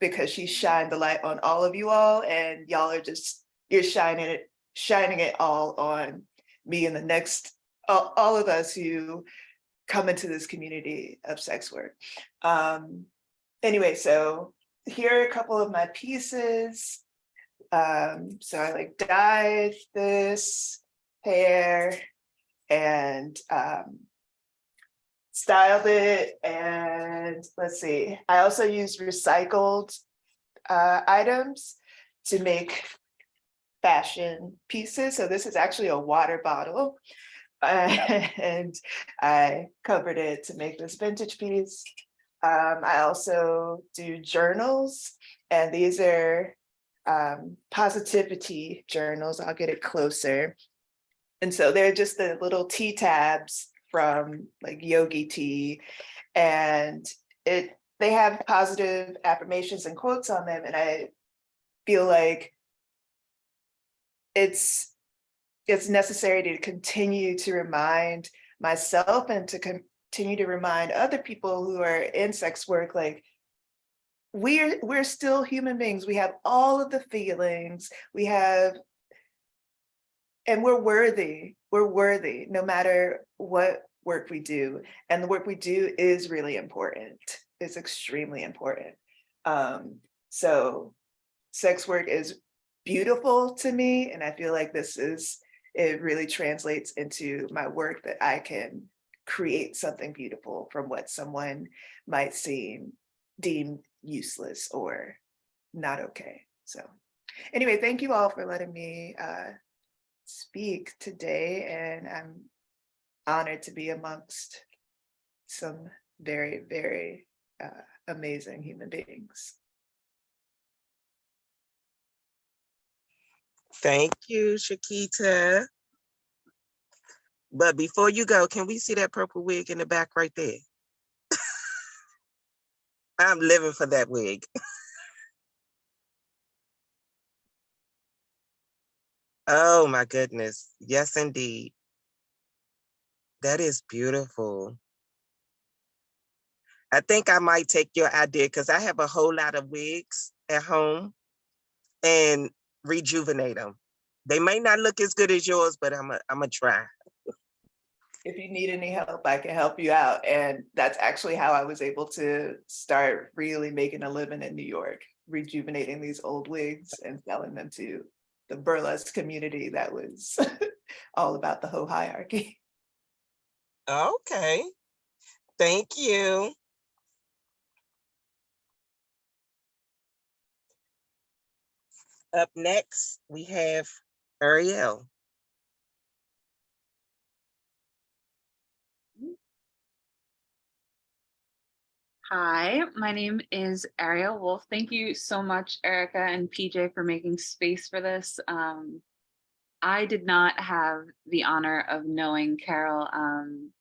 because she shined the light on all of you all, and y'all are just, you're shining it all on me and the next, all of us who come into this community of sex work. Anyway, so here are a couple of my pieces. So I like dyed this hair and styled it, and let's see, I also used recycled items to make fashion pieces. So this is actually a water bottle, and I covered it to make this vintage piece. I also do journals, and these are positivity journals. I'll get it closer. And so they're just the little tea tabs from like Yogi Tea, and they have positive affirmations and quotes on them. And I feel like it's necessary to continue to remind myself and to continue to remind other people who are in sex work, like, we're still human beings. We have all of the feelings, and we're worthy no matter what work we do. And the work we do is really important. It's extremely important. So sex work is beautiful to me. And I feel like it really translates into my work, that I can create something beautiful from what someone might deem useless or not okay. So anyway, thank you all for letting me speak today, and I'm honored to be amongst some very, very amazing human beings. Thank you, Shakita. But before you go, can we see that purple wig in the back right there? I'm living for that wig. Oh my goodness. Yes, indeed. That is beautiful. I think I might take your idea, because I have a whole lot of wigs at home, and rejuvenate them. They may not look as good as yours, but I'm a try. If you need any help, I can help you out. And that's actually how I was able to start really making a living in New York, rejuvenating these old wigs and selling them to the burlesque community that was all about the whole hierarchy. Okay. Thank you. Up next, we have Ariel. Hi, my name is Ariel Wolf. Thank you so much, Erica and PJ, for making space for this. I did not have the honor of knowing Carol,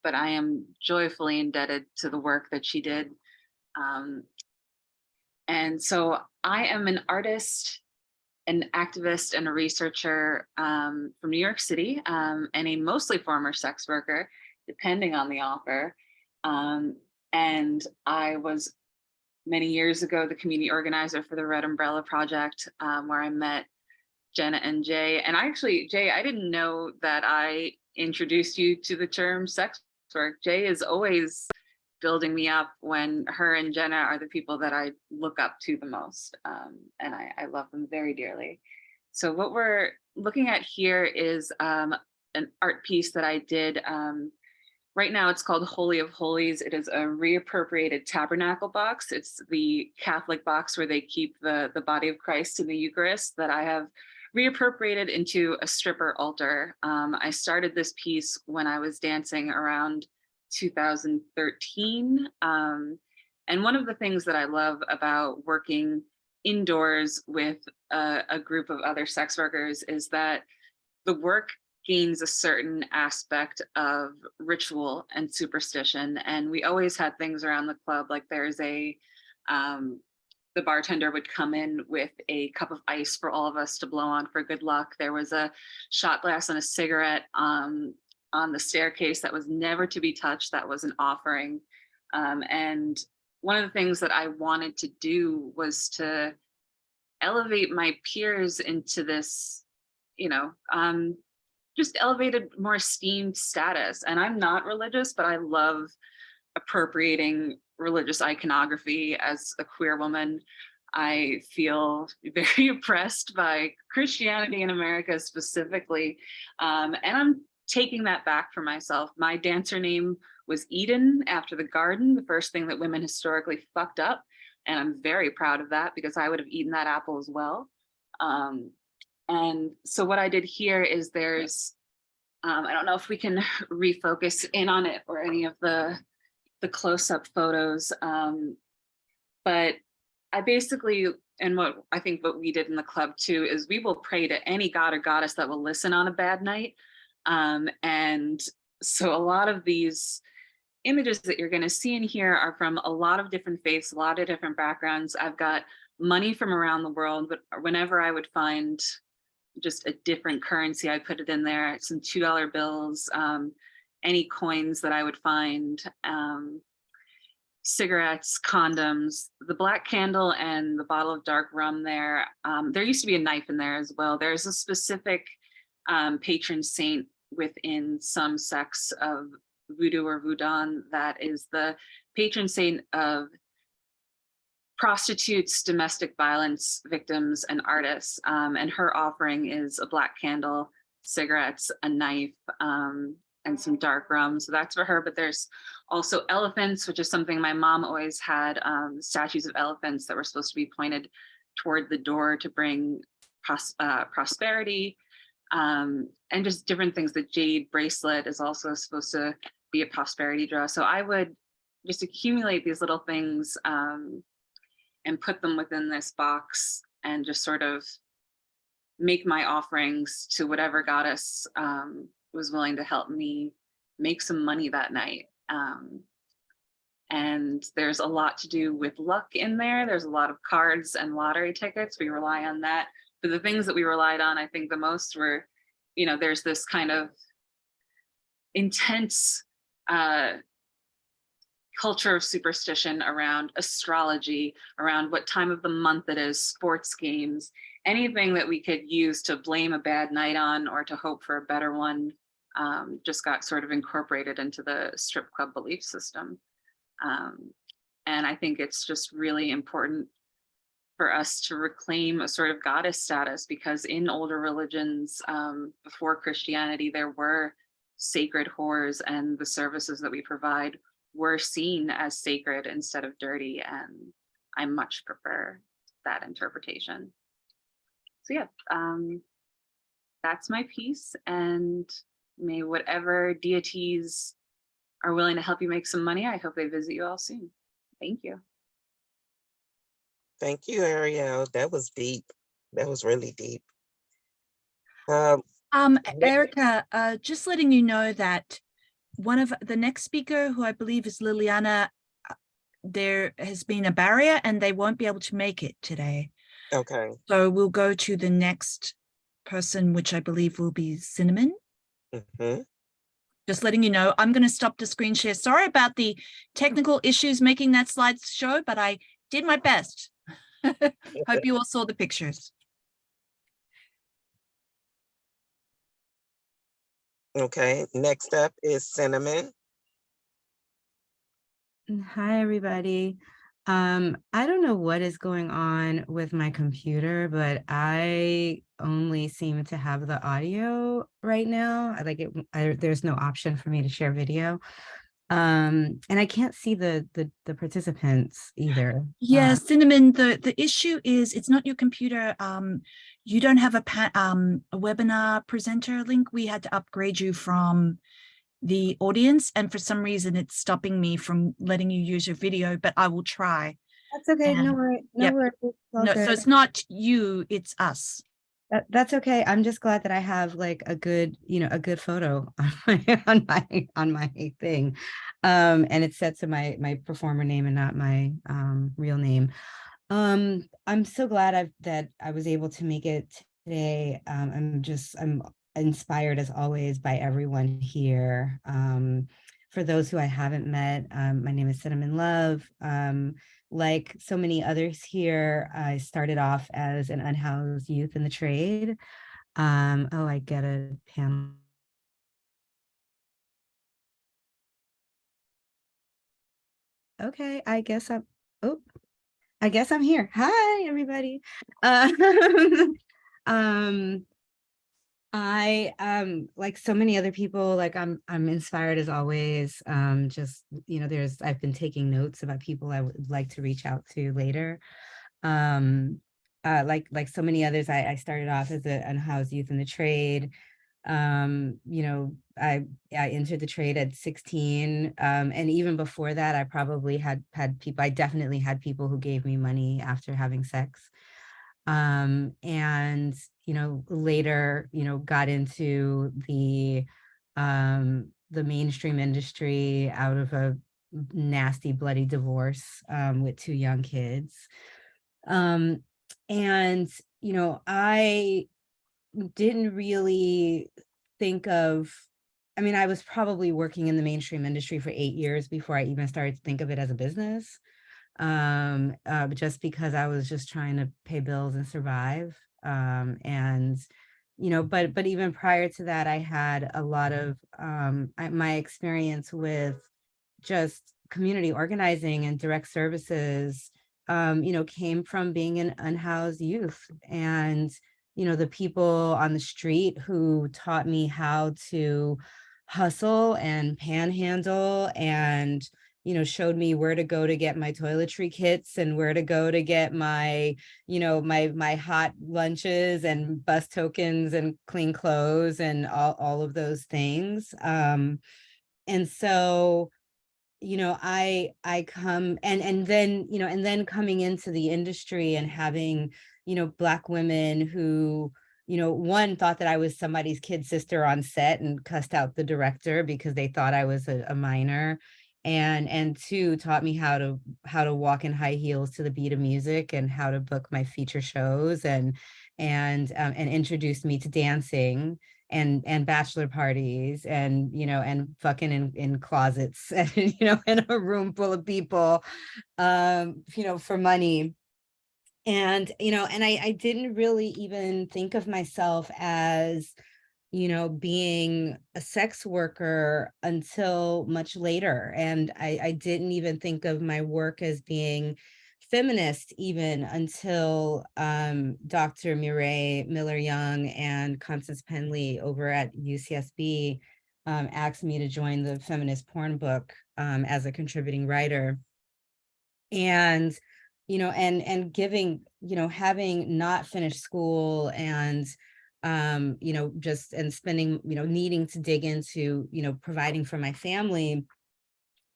but I am joyfully indebted to the work that she did. And so I am an artist, an activist, and a researcher from New York City, and a mostly former sex worker, depending on the offer. And I was many years ago the community organizer for the Red Umbrella Project, where I met Jenna and Jay. And actually, Jay, I didn't know that I introduced you to the term sex work. Jay is always building me up when her and Jenna are the people that I look up to the most. And I love them very dearly. So what we're looking at here is an art piece that I did. Right now it's called Holy of Holies. It is a reappropriated tabernacle box. It's the Catholic box where they keep the body of Christ in the Eucharist that I have reappropriated into a stripper altar. I started this piece when I was dancing around 2013. And one of the things that I love about working indoors with a group of other sex workers is that the work gains a certain aspect of ritual and superstition. And we always had things around the club, like there's the bartender would come in with a cup of ice for all of us to blow on for good luck. There was a shot glass and a cigarette on the staircase that was never to be touched. That was an offering. And one of the things that I wanted to do was to elevate my peers into this, just elevated, more esteemed status. And I'm not religious, but I love appropriating religious iconography as a queer woman. I feel very oppressed by Christianity in America specifically. And I'm taking that back for myself. My dancer name was Eden, after the garden, the first thing that women historically fucked up. And I'm very proud of that because I would have eaten that apple as well. And so what I did here is there's, I don't know if we can refocus in on it or any of the close-up photos, but I basically, and what I think what we did in the club too, is we will pray to any god or goddess that will listen on a bad night. And so a lot of these images that you're going to see in here are from a lot of different faiths, a lot of different backgrounds. I've got money from around the world, but whenever I would find just a different currency, I put it in there, some $2 bills, any coins that I would find, cigarettes, condoms, the black candle and the bottle of dark rum there. There used to be a knife in there as well. There's a specific patron saint within some sects of Voodoo or Voodoo that is the patron saint of prostitutes, domestic violence victims, and artists. And her offering is a black candle, cigarettes, a knife, and some dark rum. So that's for her. But there's also elephants, which is something my mom always had, statues of elephants that were supposed to be pointed toward the door to bring prosperity, and just different things. The jade bracelet is also supposed to be a prosperity draw. So I would just accumulate these little things and put them within this box and just sort of make my offerings to whatever goddess was willing to help me make some money that night. And there's a lot to do with luck in there. There's a lot of cards and lottery tickets. We rely on that. But the things that we relied on, I think the most were, there's this kind of intense culture of superstition around astrology, around what time of the month it is, sports games, anything that we could use to blame a bad night on or to hope for a better one, just got sort of incorporated into the strip club belief system. And I think it's just really important for us to reclaim a sort of goddess status, because in older religions before Christianity, there were sacred whores, and the services that we provide were seen as sacred instead of dirty. And I much prefer that interpretation. So yeah, that's my piece. And may whatever deities are willing to help you make some money, I hope they visit you all soon. Thank you. Thank you, Ariel. That was deep. That was really deep. Erica, just letting you know that one of the next speaker, who I believe is Liliana, there has been a barrier and they won't be able to make it today. Okay. So we'll go to the next person, which I believe will be Cinnamon. Mm-hmm. Just letting you know, I'm going to stop the screen share. Sorry about the technical issues making that slideshow, but I did my best. Hope you all saw the pictures. Okay, next up is Cinnamon. Hi, everybody. I don't know what is going on with my computer, but I only seem to have the audio right now. There's no option for me to share video. And I can't see the participants either. Yeah, Cinnamon, the issue is it's not your computer. You don't have a webinar presenter link. We had to upgrade you from the audience, and for some reason it's stopping me from letting you use your video, but I will try. That's okay. No And- worries. No yep. worries. It's all No, so good. it's not you, it's us. That's okay. I'm just glad that I have like a good, a good photo on my thing. And it's set to my performer name and not my real name. I'm so glad that I was able to make it today. I'm inspired as always by everyone here. For those who I haven't met, my name is Cinnamon Love. Like so many others here, I started off as an unhoused youth in the trade. Oh, I get a panel. Okay, I guess I'm here. Hi, everybody. I like so many other people, like I'm inspired as always. Just I've been taking notes about people I would like to reach out to later. Like so many others, I started off as an unhoused youth in the trade. I entered the trade at 16. And even before that, I probably had people, I definitely had people who gave me money after having sex. And later got into the mainstream industry out of a nasty bloody divorce with 2 young kids. And I didn't really think of, I was probably working in the mainstream industry for 8 years before I even started to think of it as a business. Just because I was just trying to pay bills and survive. But even prior to that, I had a lot of my experience with just community organizing and direct services, came from being an unhoused youth. And, the people on the street who taught me how to hustle and panhandle and showed me where to go to get my toiletry kits and where to go to get my, my hot lunches and bus tokens and clean clothes and all of those things. And so, I come and then coming into the industry and having, Black women who, one thought that I was somebody's kid sister on set and cussed out the director because they thought I was a minor. And 2 taught me how to walk in high heels to the beat of music and how to book my feature shows and introduced me to dancing and bachelor parties and and fucking in closets and in a room full of people for money. And I didn't really even think of myself as being a sex worker until much later. And I didn't even think of my work as being feminist even until Dr. Mireille Miller-Young and Constance Penley over at UCSB asked me to join the feminist porn book as a contributing writer. And and giving, having not finished school and just and spending, needing to dig into, providing for my family.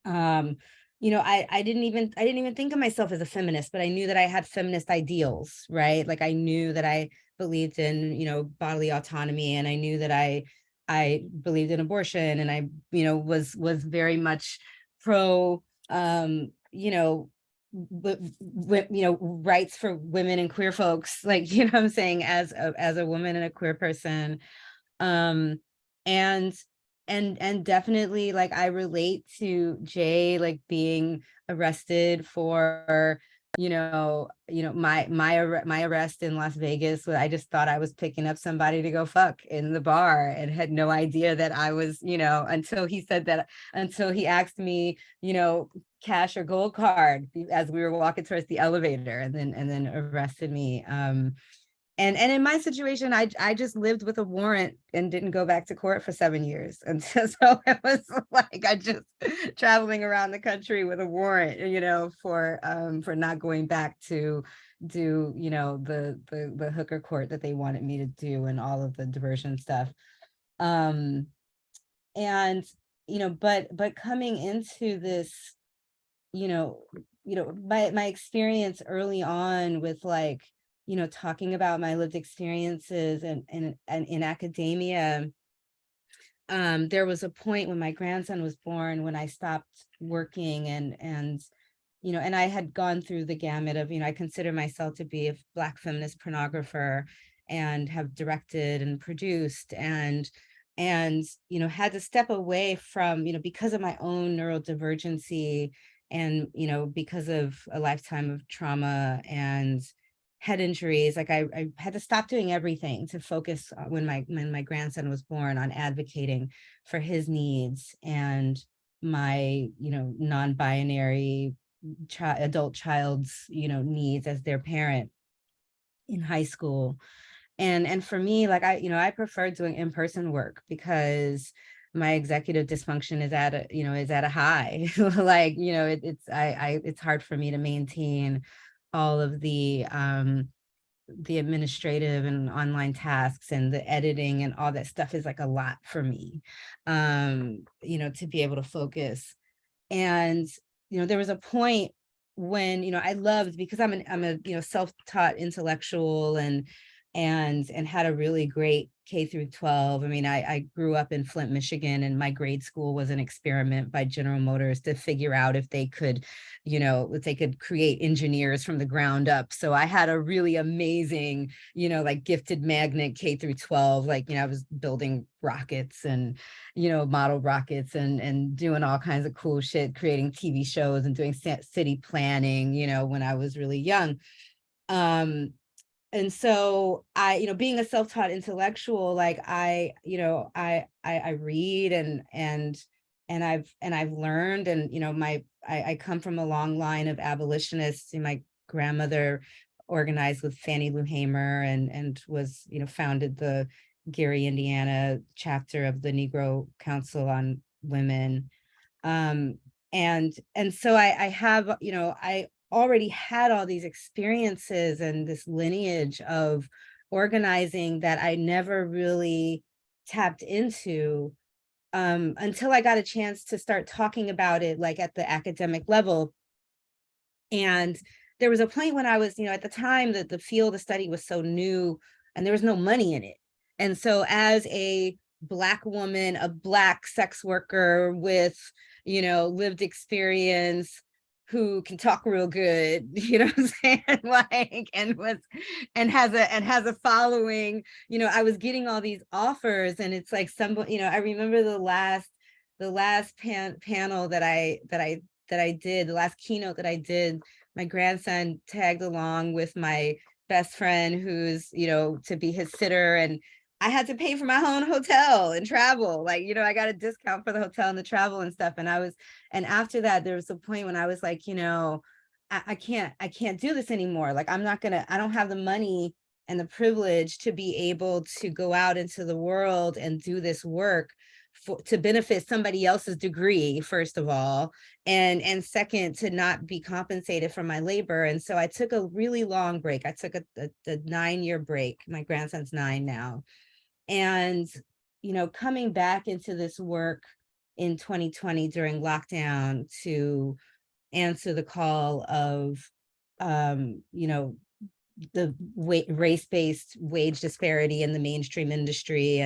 I didn't even think of myself as a feminist, but I knew that I had feminist ideals, right? Like I knew that I believed in, bodily autonomy, and I knew that I believed in abortion, and I, was very much pro, rights for women and queer folks, like, what I'm saying, as a woman and a queer person. And definitely, like, I relate to Jay, like, being arrested for my arrest in Las Vegas, I just thought I was picking up somebody to go fuck in the bar and had no idea that I was, until he asked me, cash or gold card as we were walking towards the elevator, and then arrested me. And in my situation, I just lived with a warrant and didn't go back to court for 7 years. And so it was like I just traveling around the country with a warrant, for not going back to do, the hooker court that they wanted me to do and all of the diversion stuff. And but coming into this, my experience early on with talking about my lived experiences and in academia, there was a point when my grandson was born when I stopped working and I had gone through the gamut of, I consider myself to be a Black feminist pornographer and have directed and produced and had to step away from, because of my own neurodivergency and, because of a lifetime of trauma and head injuries, like I had to stop doing everything to focus when my grandson was born on advocating for his needs and my, non-binary adult child's, needs as their parent in high school. And for me, I prefer doing in-person work because my executive dysfunction is at a high. It's hard for me to maintain all of the administrative and online tasks and the editing and all that stuff is like a lot for me, to be able to focus. And, there was a point when, I loved, because I'm a self-taught intellectual and had a really great K through 12. I mean, I grew up in Flint, Michigan, and my grade school was an experiment by General Motors to figure out if they could, if they could create engineers from the ground up. So I had a really amazing, gifted magnet K through 12. I was building rockets and, model rockets and doing all kinds of cool shit, creating TV shows and doing city planning, when I was really young. And so I, being a self-taught intellectual, I read and I've learned, and I come from a long line of abolitionists. My grandmother organized with Fannie Lou Hamer and was, founded the Gary, Indiana chapter of the Negro Council on Women. And so I have, I already had all these experiences and this lineage of organizing that I never really tapped into until I got a chance to start talking about it at the academic level. And there was a point when I was, at the time that the field of study was so new and there was no money in it. And so as a Black woman, a Black sex worker with, lived experience, who can talk real good, what I'm saying, and has a following, I was getting all these offers, and it's like I remember the last panel that I did, the last keynote that I did, my grandson tagged along with my best friend who's, to be his sitter, and I had to pay for my own hotel and travel. I got a discount for the hotel and the travel and stuff. And after that, there was a point when I was like, I can't do this anymore. I don't have the money and the privilege to be able to go out into the world and do this work to benefit somebody else's degree, first of all, and second, to not be compensated for my labor. And so I took a really long break. I took a 9-year break. My grandson's 9 now. And, coming back into this work in 2020 during lockdown to answer the call of, the race-based wage disparity in the mainstream industry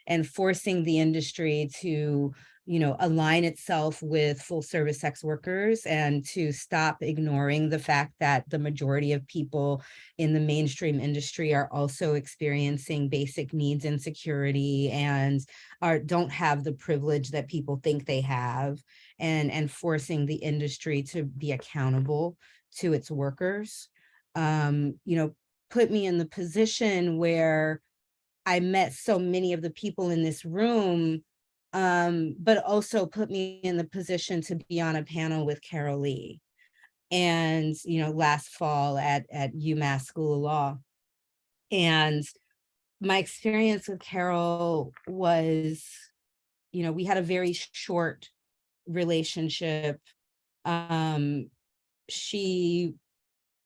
and forcing the industry to align itself with full service sex workers and to stop ignoring the fact that the majority of people in the mainstream industry are also experiencing basic needs insecurity and don't have the privilege that people think they have, and forcing the industry to be accountable to its workers. Put me in the position where I met so many of the people in this room, but also put me in the position to be on a panel with Carol Leigh. And, last fall at UMass School of Law. And my experience with Carol was, we had a very short relationship. She,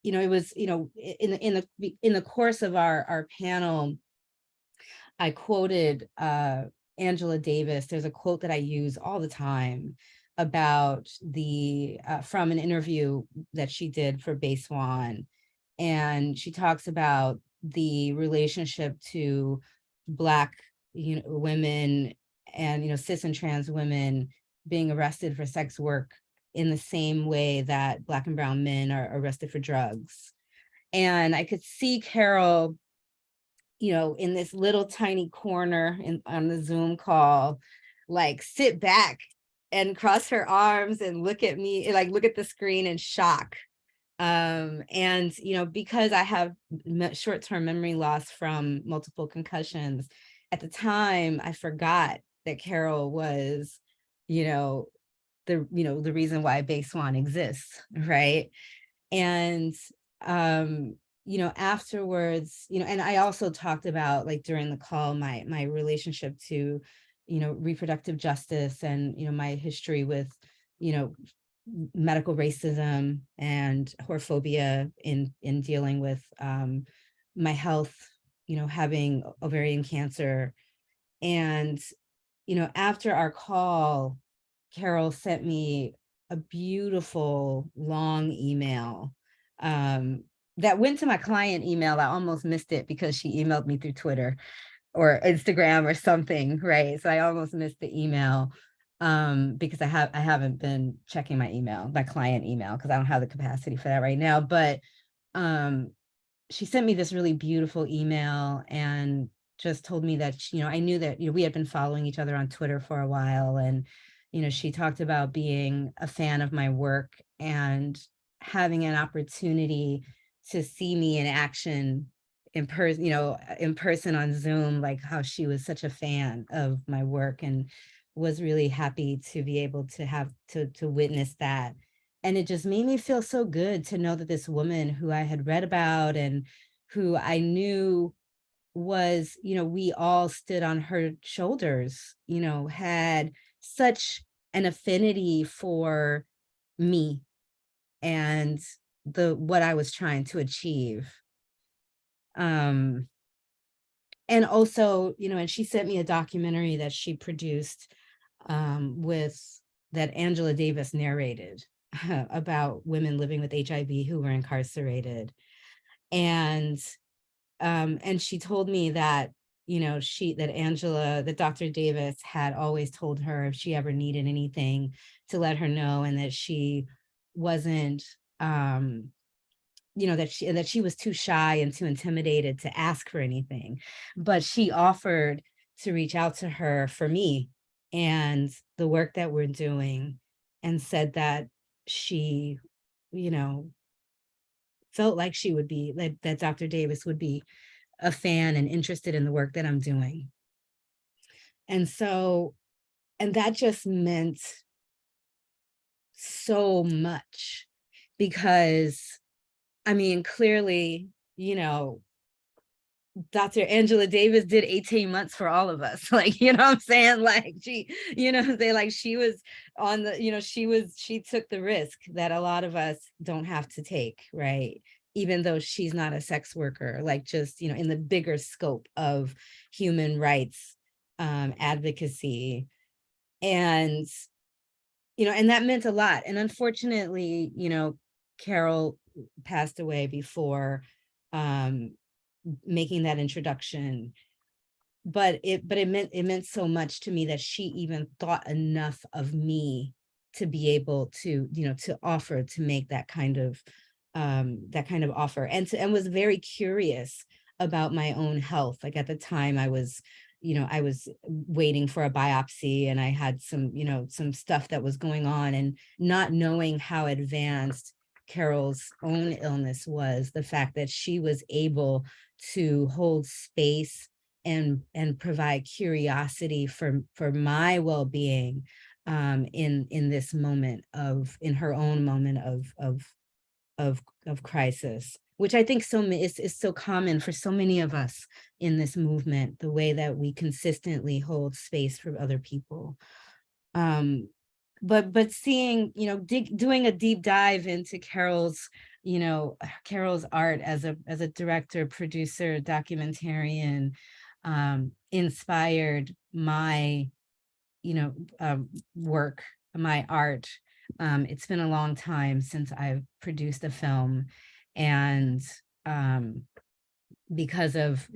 it was, in the course of our panel, I quoted Angela Davis. There's a quote that I use all the time about from an interview that she did for Base One. And she talks about the relationship to Black women and cis and trans women being arrested for sex work in the same way that Black and brown men are arrested for drugs. And I could see Carol, in this little tiny corner on the Zoom call, like sit back and cross her arms and look at me, like look at the screen in shock. And, because I have short-term memory loss from multiple concussions, at the time I forgot that Carol was, the reason why Base One exists, right? And, afterwards, and I also talked about, like, during the call, my relationship to, reproductive justice and, my history with, medical racism and whorephobia in dealing with my health, having ovarian cancer. And, after our call, Carol sent me a beautiful long email that went to my client email. I almost missed it because she emailed me through Twitter or Instagram or something, right? So I almost missed the email because I haven't been checking my client email, because I don't have the capacity for that right now. But she sent me this really beautiful email and just told me that, I knew that, we had been following each other on Twitter for a while. And, she talked about being a fan of my work and having an opportunity to see me in action in person on Zoom, like how she was such a fan of my work and was really happy to be able to have to witness that. And it just made me feel so good to know that this woman who I had read about and who I knew was, we all stood on her shoulders, had such an affinity for me and what I was trying to achieve. And also, and she sent me a documentary that she produced that Angela Davis narrated about women living with HIV who were incarcerated. And she told me that, that Dr. Davis had always told her if she ever needed anything to let her know, and that she wasn't, that she was too shy and too intimidated to ask for anything, but she offered to reach out to her for me and the work that we're doing, and said that she, felt like she would be, that Dr. Davis would be a fan and interested in the work that I'm doing. And so, and that just meant so much, because clearly, Dr. Angela Davis did 18 months for all of us. Like, what I'm saying? Like she, she was on the, she took the risk that a lot of us don't have to take, right? Even though she's not a sex worker, like just, in the bigger scope of human rights advocacy. And, and that meant a lot. And unfortunately, Carol passed away before making that introduction. but it meant so much to me that she even thought enough of me to be able to, to offer, to make that kind of offer, and was very curious about my own health. Like at the time I was waiting for a biopsy, and I had some stuff that was going on, and not knowing how advanced Carol's own illness was, the fact that she was able to hold space and provide curiosity for my well-being in this moment in her own moment of crisis, which I think is so common for so many of us in this movement, the way that we consistently hold space for other people. But seeing, doing a deep dive into Carol's art as a director, producer, documentarian, inspired my, work, my art. It's been a long time since I've produced a film, and because of,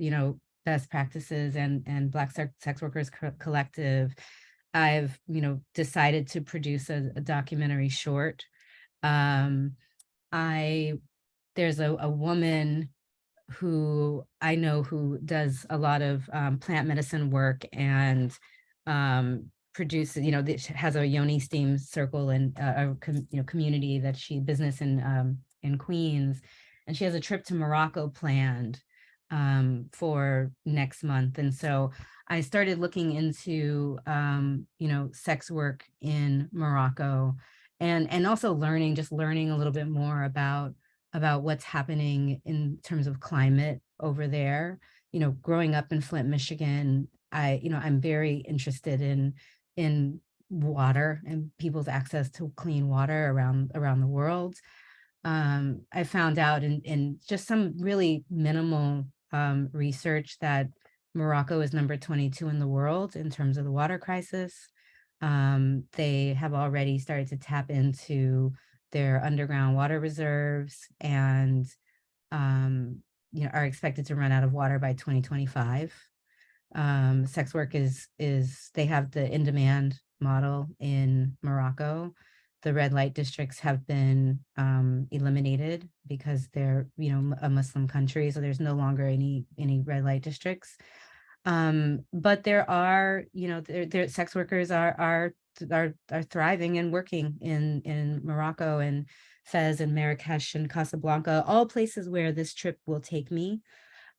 best practices and Black Sex Workers Collective, I've, decided to produce a documentary short. There's a woman who I know who does a lot of plant medicine work, and produces, has a Yoni Steam circle and community that business in Queens, and she has a trip to Morocco planned for next month. And so I started looking into sex work in Morocco, and also learning a little bit more about what's happening in terms of climate over there. Growing up in Flint, Michigan, I'm very interested in water and people's access to clean water around the world. I found out in just some really minimal research that Morocco is number 22 in the world in terms of the water crisis. They have already started to tap into their underground water reserves, and are expected to run out of water by 2025. Sex work is they have the in-demand model in Morocco. The red light districts have been eliminated because they're a Muslim country, so there's no longer any red light districts. But there are, their sex workers are thriving and working in Morocco and Fez and Marrakesh and Casablanca, all places where this trip will take me.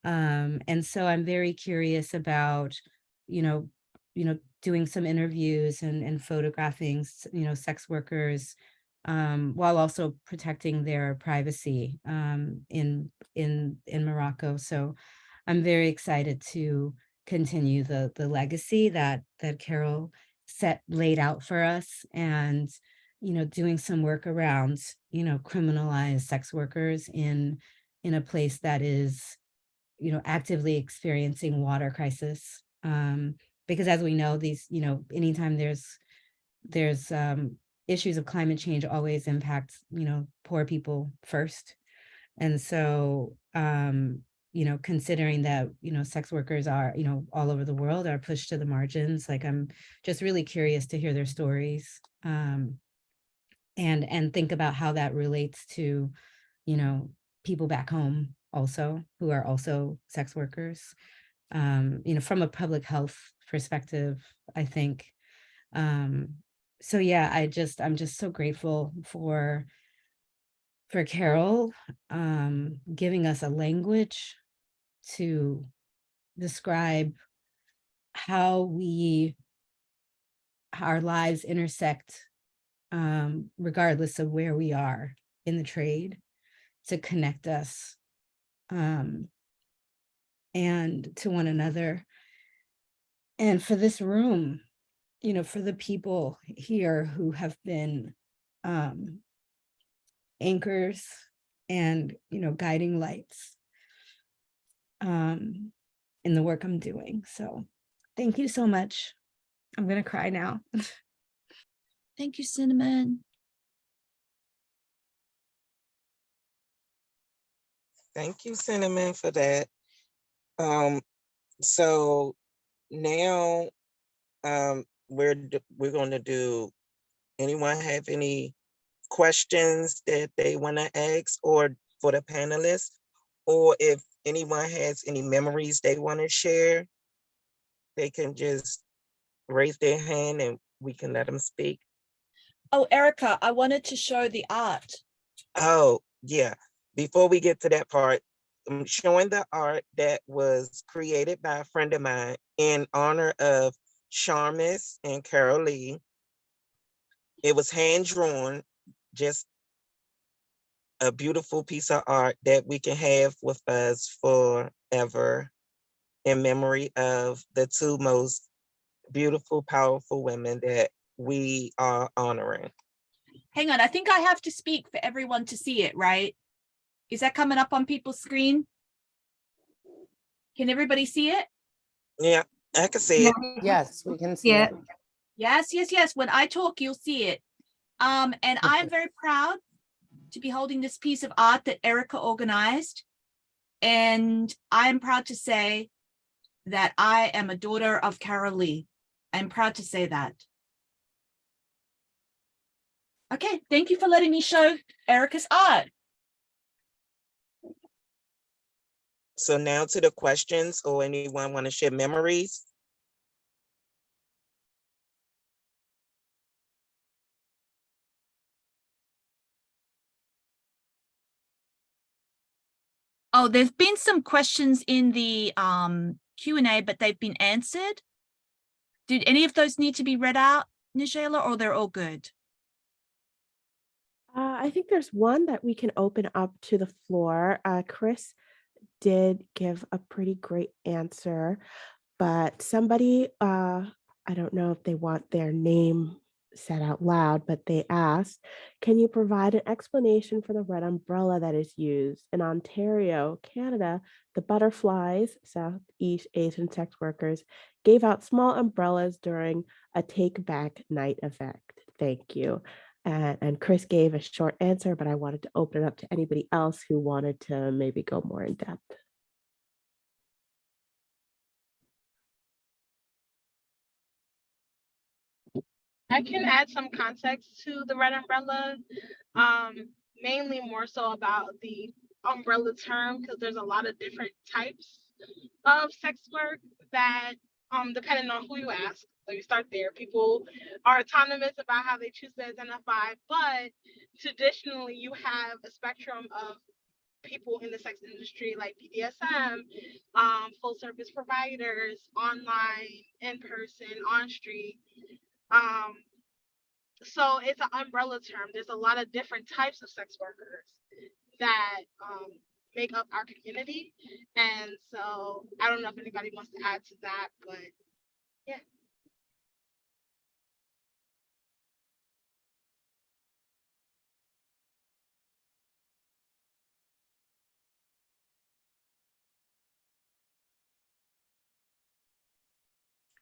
And so I'm very curious about, doing some interviews and photographing, sex workers, while also protecting their privacy in Morocco. So I'm very excited to continue the legacy that Carol laid out for us, and doing some work around criminalized sex workers in a place that is actively experiencing water crisis, because as we know, these anytime there's issues of climate change always impact poor people first. And so considering that sex workers are all over the world are pushed to the margins, like I'm just really curious to hear their stories, and think about how that relates to people back home also who are also sex workers, from a public health perspective, I think. So yeah, I'm just so grateful for Carol giving us a language to describe how our lives intersect, regardless of where we are in the trade, to connect us and to one another, and for this room, for the people here who have been anchors and guiding lights in the work I'm doing. So thank you so much. I'm gonna cry now. Thank you, Cinnamon. Thank you, Cinnamon, for that. So now we're going to do, anyone have any questions that they want to ask or for the panelists, or if anyone has any memories they want to share, they can just raise their hand and we can let them speak. Oh, Erica, I wanted to show the art. Oh, yeah. Before we get to that part, I'm showing the art that was created by a friend of mine in honor of Sharmis and Carol Leigh. It was hand drawn, just a beautiful piece of art that we can have with us forever in memory of the two most beautiful, powerful women that we are honoring. Hang on, I think I have to speak for everyone to see it, right? Is that coming up on people's screen? Can everybody see it? Yeah, I can see it. Yes, we can see it. Yes, yes, yes. When I talk, you'll see it. And I'm very proud to be holding this piece of art that Erica organized. And I'm proud to say that I am a daughter of Carol Leigh. I'm proud to say that. Okay, thank you for letting me show Erica's art. So now to the questions, or anyone want to share memories? Oh, there's been some questions in the Q&A, but they've been answered. Did any of those need to be read out, Nigella, or they're all good? I think there's one that we can open up to the floor. Chris did give a pretty great answer, but somebody, I don't know if they want their name said out loud, but they asked, can you provide an explanation for the red umbrella that is used? In Ontario, Canada, the butterflies, Southeast Asian sex workers, gave out small umbrellas during a take back night event. Thank you. And Chris gave a short answer, but I wanted to open it up to anybody else who wanted to maybe go more in depth. I can add some context to the red umbrella, mainly more so about the umbrella term, because there's a lot of different types of sex work that, depending on who you ask, let me start there. People are autonomous about how they choose to identify, but traditionally you have a spectrum of people in the sex industry like BDSM, full service providers, online, in person, on street. So it's an umbrella term. There's a lot of different types of sex workers that make up our community. And so I don't know if anybody wants to add to that, but yeah.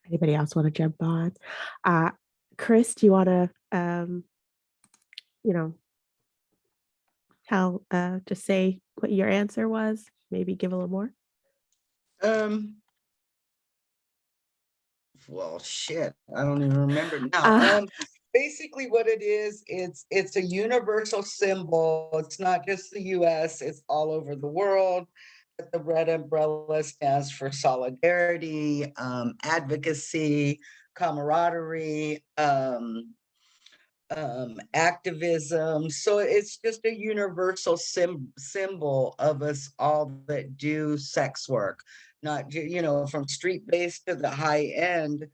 Anybody else want to jump on? Chris, do you want to, just say what your answer was? Maybe give a little more. Well, shit, I don't even remember now. Basically what it is, it's a universal symbol. It's not just the US, it's all over the world. But the red umbrella stands for solidarity, advocacy, camaraderie, activism. So it's just a universal symbol of us all that do sex work, not from street based to the high end.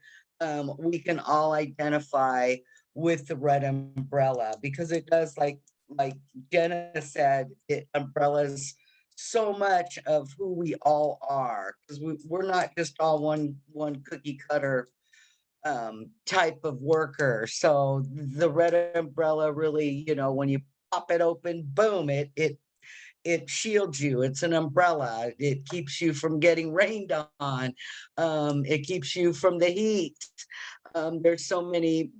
We can all identify with the red umbrella because it does, like Jenna said, it umbrellas so much of who we all are, because we're not just all one cookie cutter type of worker. So the red umbrella really, when you pop it open, boom, it shields you. It's an umbrella. It keeps you from getting rained on. It keeps you from the heat. There's so many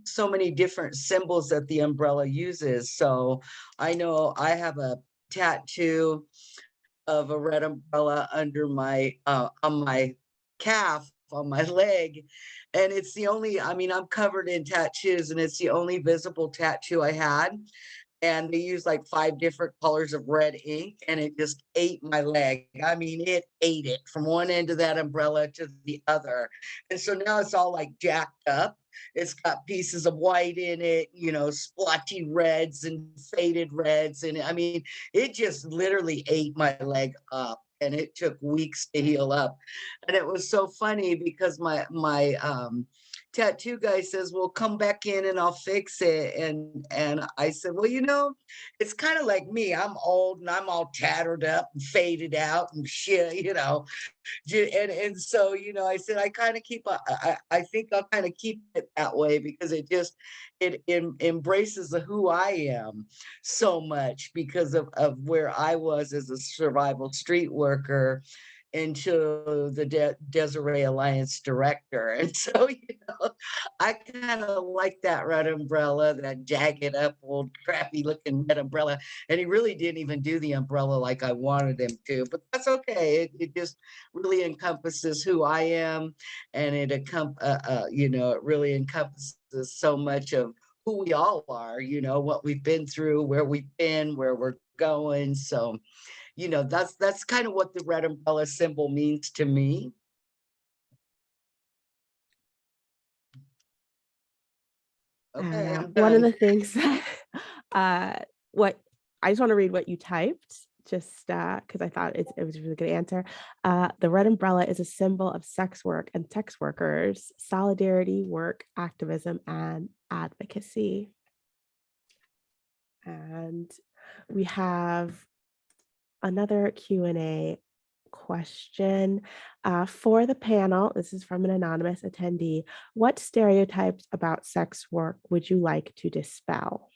different symbols that the umbrella uses. So I know I have a tattoo of a red umbrella under my on my calf, on my leg. And it's the only, I mean, I'm covered in tattoos and it's the only visible tattoo I had. And they used like 5 different colors of red ink and it just ate my leg. I mean, it ate it from one end of that umbrella to the other. And so now it's all like jacked up. It's got pieces of white in it, you know, splotchy reds and faded reds. And I mean, it just literally ate my leg up and it took weeks to heal up. And it was so funny because my tattoo guy says, well, come back in and I'll fix it. And I said, well, you know, it's kind of like me. I'm old and I'm all tattered up and faded out and shit, you know. And so, you know, I said, I kind of keep, I think I'll kind of keep it that way because it embraces the who I am so much because of where I was as a survival street worker into the Desiree Alliance director. And so, you know, I kind of like that red umbrella, that jagged up old crappy looking red umbrella. And he really didn't even do the umbrella like I wanted him to, but that's okay. It just really encompasses who I am. And you know, it really encompasses so much of who we all are, you know, what we've been through, where we've been, where we're going. So, you know, that's kind of what the red umbrella symbol means to me. Okay, I'm One of done. the things that what I just want to read what you typed, just because I thought it was a really good answer. The red umbrella is a symbol of sex work and sex workers, solidarity, work, activism, and advocacy. And we have another Q&A question for the panel. This is from an anonymous attendee. What stereotypes about sex work would you like to dispel?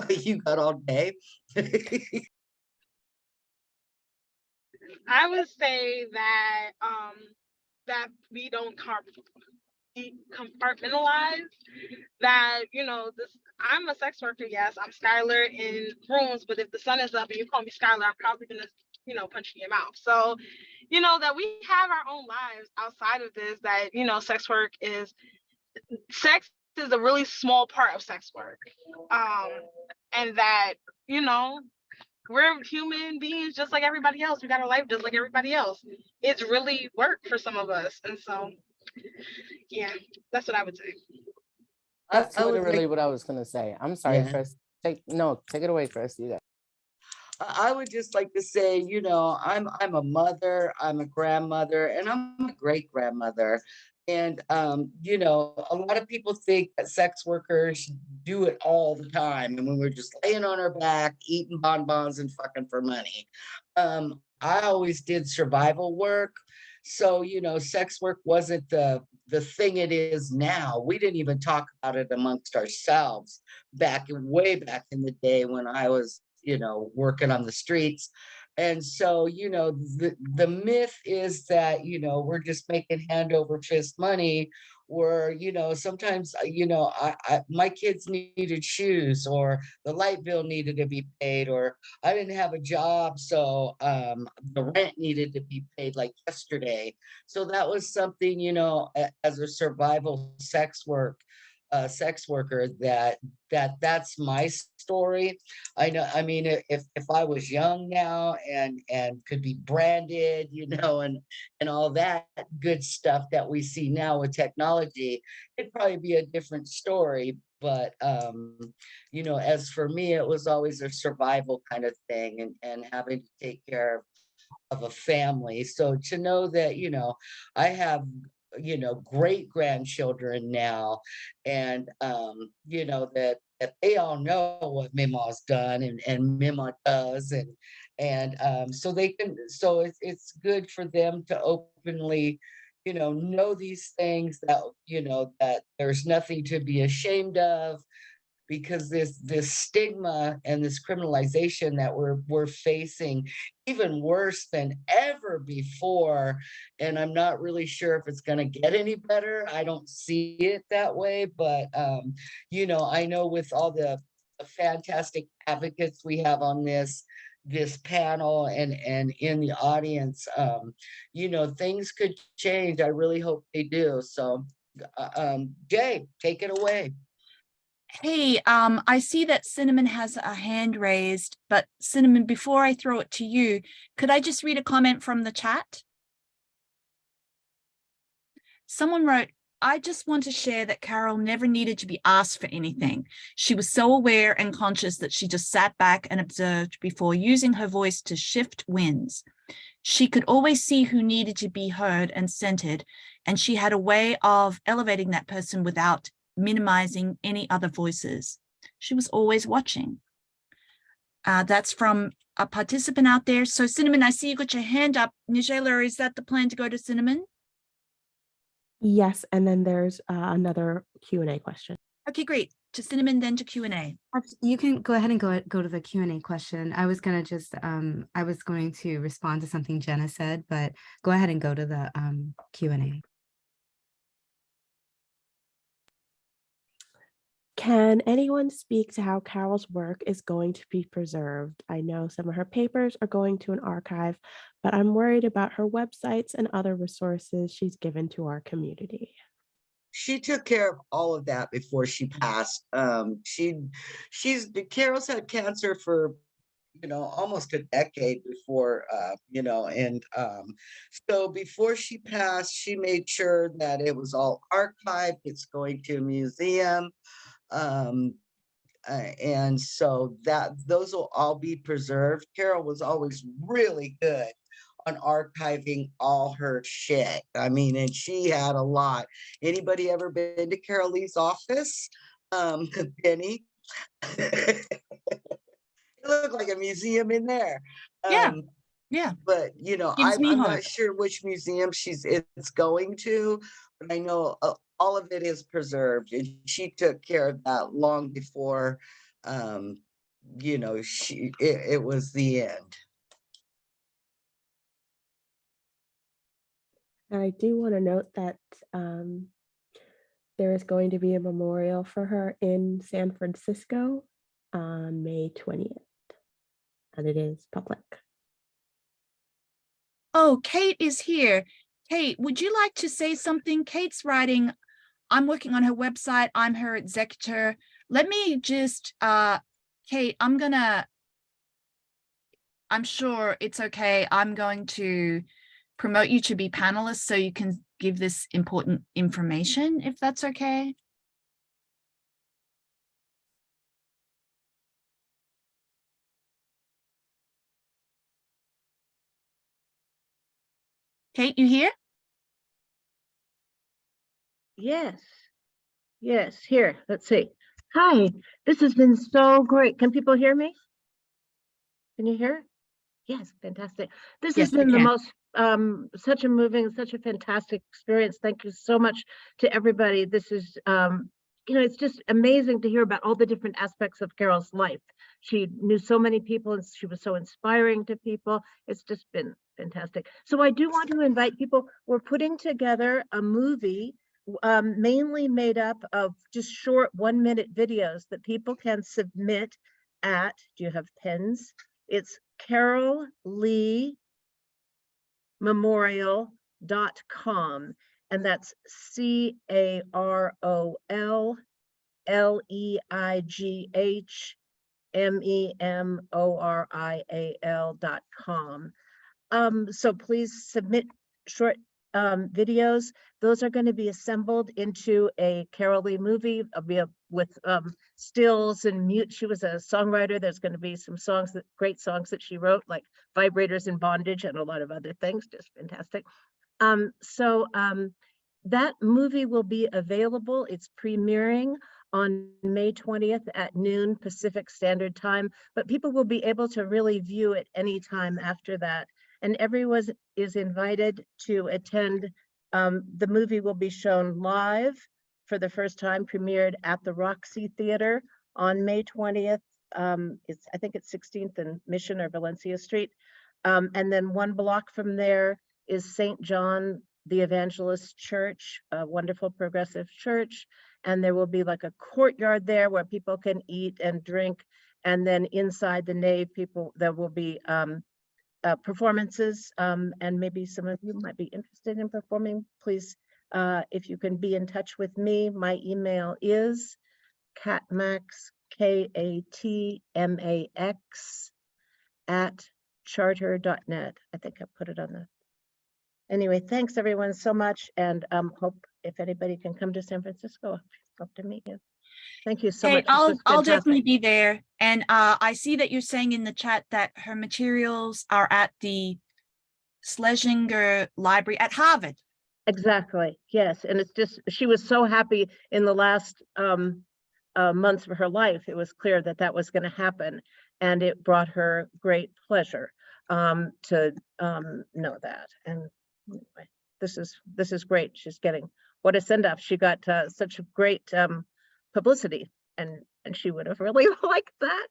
You got all day. I would say that that we don't compartmentalize that, you know, this I'm a sex worker, yes, I'm Skylar in rooms, but if the sun is up and you call me Skylar, I'm probably gonna, you know, punch you in your mouth. So, you know, that we have our own lives outside of this, that, you know, sex is a really small part of sex work. And that, you know, we're human beings just like everybody else. We got our life just like everybody else. It's really work for some of us. And so, yeah, that's what I would say. That's I would literally like, what I was gonna say. I'm sorry, yeah. Chris. Take it away, Chris. You got. I would just like to say, you know, I'm a mother, I'm a grandmother, and I'm a great grandmother. And you know, a lot of people think that sex workers do it all the time, and when we're just laying on our back, eating bonbons and fucking for money. I always did survival work. So, you know, sex work wasn't the thing it is now. We didn't even talk about it amongst ourselves way back in the day when I was, you know, working on the streets. And so, you know, the myth is that, you know, we're just making hand over fist money, or, you know, sometimes, you know, my kids needed shoes, or the light bill needed to be paid, or I didn't have a job, so the rent needed to be paid like yesterday. So that was something, you know, as a survival sex worker, that's my story. I know, I mean, if I was young now and could be branded, you know, and all that good stuff that we see now with technology, it'd probably be a different story. But you know, as for me, it was always a survival kind of thing, and having to take care of a family. So to know that, you know, I have, you know, great grandchildren now, and you know, that they all know what Mima's done, and Mima does, and so they can, so it's good for them to openly, you know these things, that, you know, that there's nothing to be ashamed of, because this stigma and this criminalization that we're facing, even worse than ever before. And I'm not really sure if it's going to get any better. I don't see it that way, but you know, I know with all the fantastic advocates we have on this, this panel and in the audience. You know, things could change. I really hope they do. So, Jay, take it away. Hey, I see that Cinnamon has a hand raised, but Cinnamon, before I throw it to you, could I just read a comment from the chat? Someone wrote, I just want to share that Carol never needed to be asked for anything. She was so aware and conscious that she just sat back and observed before using her voice to shift winds. She could always see who needed to be heard and centered, and she had a way of elevating that person without minimizing any other voices. She was always watching. That's from a participant out there. So Cinnamon, I see you got your hand up. Nigella, is that the plan to go to Cinnamon? Yes, and then there's another Q&A question. Okay, great. To Cinnamon, then to Q&A. You can go ahead and go to the Q&A question. I was gonna just I was going to respond to something Jenna said, but go ahead and go to the Q&A. Can anyone speak to how Carol's work is going to be preserved? I know some of her papers are going to an archive, but I'm worried about her websites and other resources she's given to our community. She took care of all of that before she passed. Carol's had cancer for, you know, almost a decade before, you know, and so before she passed, she made sure that it was all archived. It's going to a museum. And so that those will all be preserved. Carol was always really good on archiving all her shit. I mean, and she had a lot. Anybody ever been to Carol Leigh's office? Penny? It looked like a museum in there. Yeah. Yeah. But you know, I'm not sure which museum it's going to, but I know all of it is preserved, and she took care of that long before, you know, it was the end. And I do want to note that there is going to be a memorial for her in San Francisco on May 20th, and it is public. Oh, Kate is here. Kate, would you like to say something? Kate's writing, I'm working on her website. I'm her executor. Let me just, Kate, I'm sure it's okay. I'm going to promote you to be panelists so you can give this important information, if that's okay. Kate, you here? Yes. Yes, here, let's see. Hi, this has been so great. Can people hear me? Can you hear? Yes, fantastic. This has been the most, such a moving, such a fantastic experience. Thank you so much to everybody. This is, you know, it's just amazing to hear about all the different aspects of Carol's life. She knew so many people and she was so inspiring to people. It's just been fantastic. So I do want to invite people. We're putting together a movie mainly made up of just short 1-minute videos that people can submit at, do you have pens? It's Carol Leigh Memorial.com, and that's CarolLeigh.com. So please submit short videos. Those are going to be assembled into a Carol Leigh movie with stills and mute. She was a songwriter. There's going to be some songs, great songs that she wrote, like Vibrators in Bondage and a lot of other things. Just fantastic. That movie will be available. It's premiering on May 20th at noon Pacific Standard Time, but people will be able to really view it anytime after that. And everyone is invited to attend. The movie will be shown live for the first time, premiered at the Roxy Theater on May 20th. I think it's 16th and Mission or Valencia Street. And then 1 block from there is St. John the Evangelist Church, a wonderful progressive church. And there will be like a courtyard there where people can eat and drink And then inside the nave, there will be performances, and maybe some of you might be interested in performing. Please, if you can be in touch with me, my email is katmax, KATMAX @charter.net. I think I put it on the. Anyway, thanks everyone so much, and hope if anybody can come to San Francisco, hope to meet you. Thank you so Hey, much. This was I'll definitely fantastic. be there. And I see that you're saying in the chat that her materials are at the Schlesinger Library at Harvard. Exactly. Yes, and it's just she was so happy in the last months of her life. It was clear that that was going to happen, and it brought her great pleasure to know that. And anyway, this is great. She's getting what a send off. She got such great publicity, and she would have really liked that,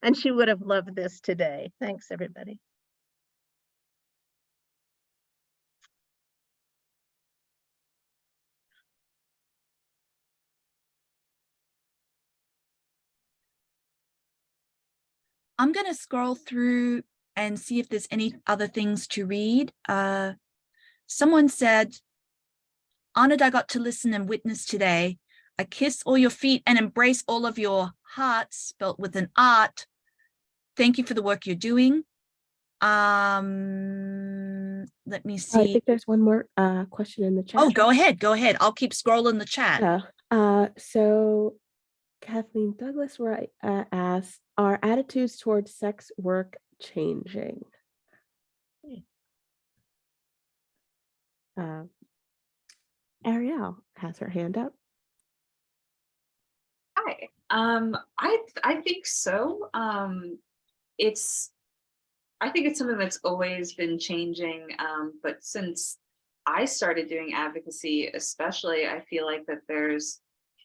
and she would have loved this today. Thanks, everybody. I'm going to scroll through and see if there's any other things to read. Someone said, honored I got to listen and witness today. I kiss all your feet and embrace all of your hearts, spelt with an art. Thank you for the work you're doing. Let me see. I think there's one more question in the chat. Oh, go ahead. I'll keep scrolling the chat. Yeah. So Kathleen Douglas asked, are attitudes towards sex work changing? Ariel has her hand up. Hi. I think so. I think it's something that's always been changing. But since I started doing advocacy, especially, I feel like that there's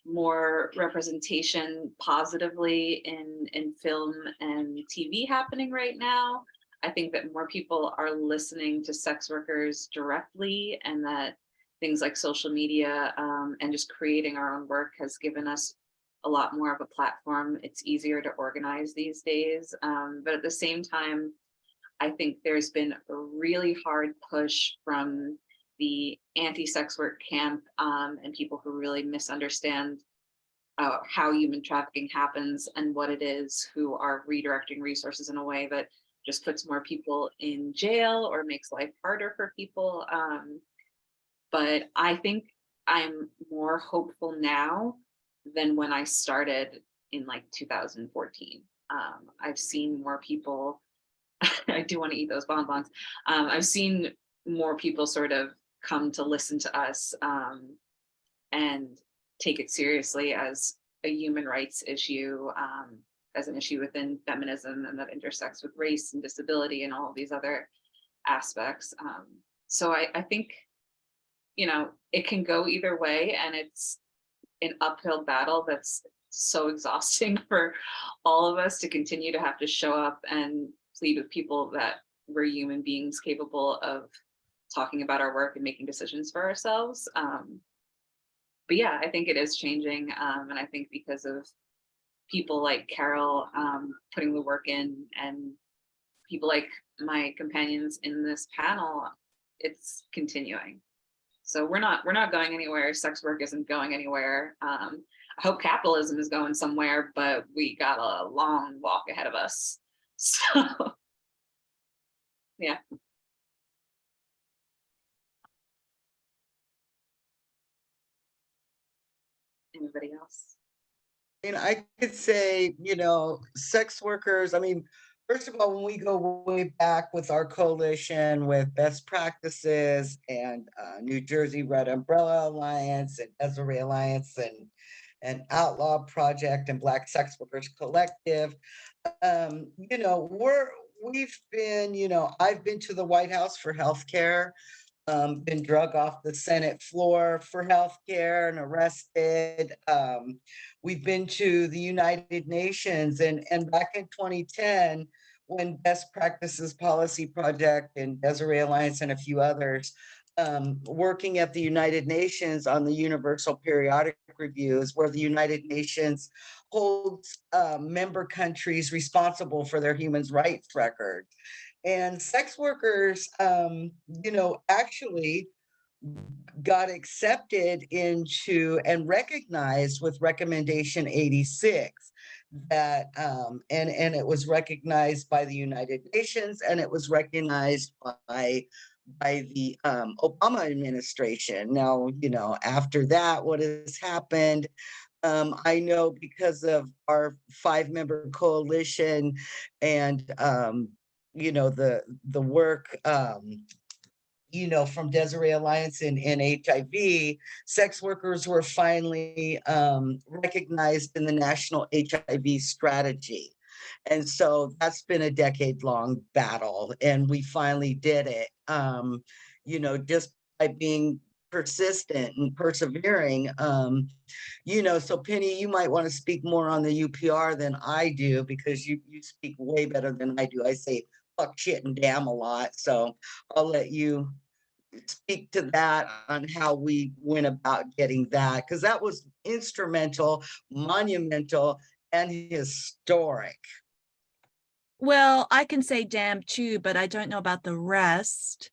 more representation positively in film and TV happening right now. I think that more people are listening to sex workers directly, and that things like social media and just creating our own work has given us a lot more of a platform. It's easier to organize these days. But at the same time, I think there's been a really hard push from the anti-sex work camp and people who really misunderstand how human trafficking happens and what it is, who are redirecting resources in a way that just puts more people in jail or makes life harder for people. But I think I'm more hopeful now than when I started in like 2014. I've seen more people, I do want to eat those bonbons. I've seen more people sort of come to listen to us and take it seriously as a human rights issue, as an issue within feminism, and that intersects with race and disability and all of these other aspects. So I think, you know, it can go either way, and it's an uphill battle that's so exhausting for all of us to continue to have to show up and plead with people that we're human beings capable of talking about our work and making decisions for ourselves. But yeah, I think it is changing. And I think because of people like Carol putting the work in, and people like my companions in this panel, it's continuing. So we're not going anywhere. Sex work isn't going anywhere. I hope capitalism is going somewhere, but we got a long walk ahead of us. So yeah. Anybody else? And I could say, you know, sex workers, I mean, first of all, when we go way back with our coalition with best practices and New Jersey Red Umbrella Alliance and Desiree Alliance and Outlaw Project and Black Sex Workers Collective, you know, we've been, you know, I've been to the White House for healthcare. Been drug off the Senate floor for healthcare and arrested. We've been to the United Nations, and back in 2010, when Best Practices Policy Project and Desiree Alliance and a few others working at the United Nations on the Universal Periodic Reviews, where the United Nations holds member countries responsible for their human rights record. And sex workers, actually got accepted into and recognized with recommendation 86 that and it was recognized by the United Nations, and it was recognized by the Obama administration. Now, after that, what has happened, I know because of our 5-member coalition and the work from Desiree Alliance and HIV, sex workers were finally recognized in the national HIV strategy. And so that's been a decade-long battle, and we finally did it, just by being persistent and persevering. So Penny, you might want to speak more on the UPR than I do, because you speak way better than I do. I say fuck, shit, and damn a lot. So I'll let you speak to that on how we went about getting that, because that was instrumental, monumental, and historic. Well, I can say damn too, but I don't know about the rest.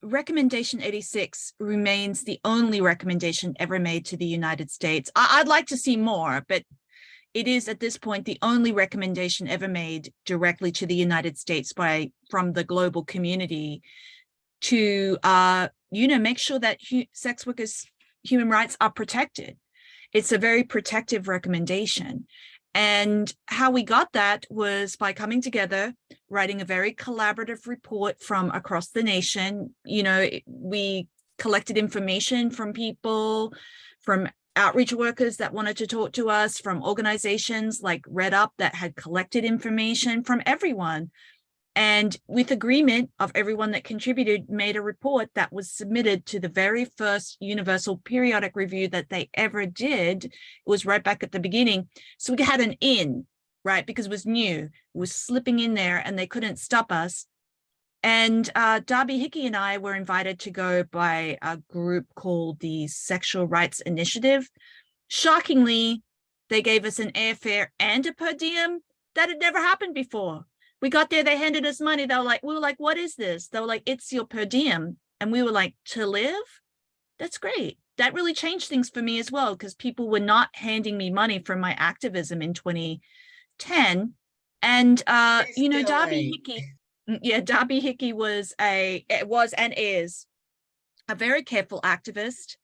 Recommendation 86 remains the only recommendation ever made to the United States. I'd like to see more, but it is at this point the only recommendation ever made directly to the United States from the global community to make sure that sex workers' human rights are protected. It's a very protective recommendation. And how we got that was by coming together, writing a very collaborative report from across the nation. We collected information from people, from outreach workers that wanted to talk to us, from organizations like Red Up that had collected information from everyone. And with agreement of everyone that contributed, made a report that was submitted to the very first Universal Periodic Review that they ever did. It was right back at the beginning. So we had an in, right? Because it was new, it was slipping in there and they couldn't stop us. And Darby Hickey and I were invited to go by a group called the Sexual Rights Initiative. Shockingly, they gave us an airfare and a per diem. That had never happened before. We got there, they handed us money. We were like, what is this? They were like, it's your per diem. And we were like, to live? That's great. That really changed things for me as well, because people were not handing me money from my activism in 2010. And, Darby Hickey was and is a very careful activist,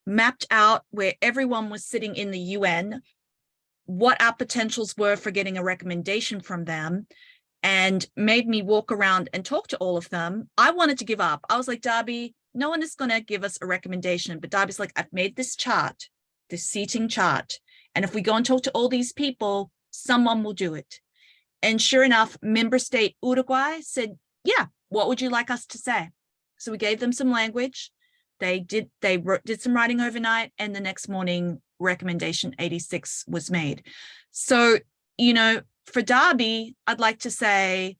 mapped out where everyone was sitting in the UN, what our potentials were for getting a recommendation from them, and made me walk around and talk to all of them. I wanted to give up. I was like, Darby, no one is going to give us a recommendation. But Darby's like, I've made this chart, this seating chart. And if we go and talk to all these people, someone will do it. And sure enough, member state Uruguay said, yeah, what would you like us to say? So we gave them some language. They did some writing overnight. And the next morning, recommendation 86 was made. So, for Darby, I'd like to say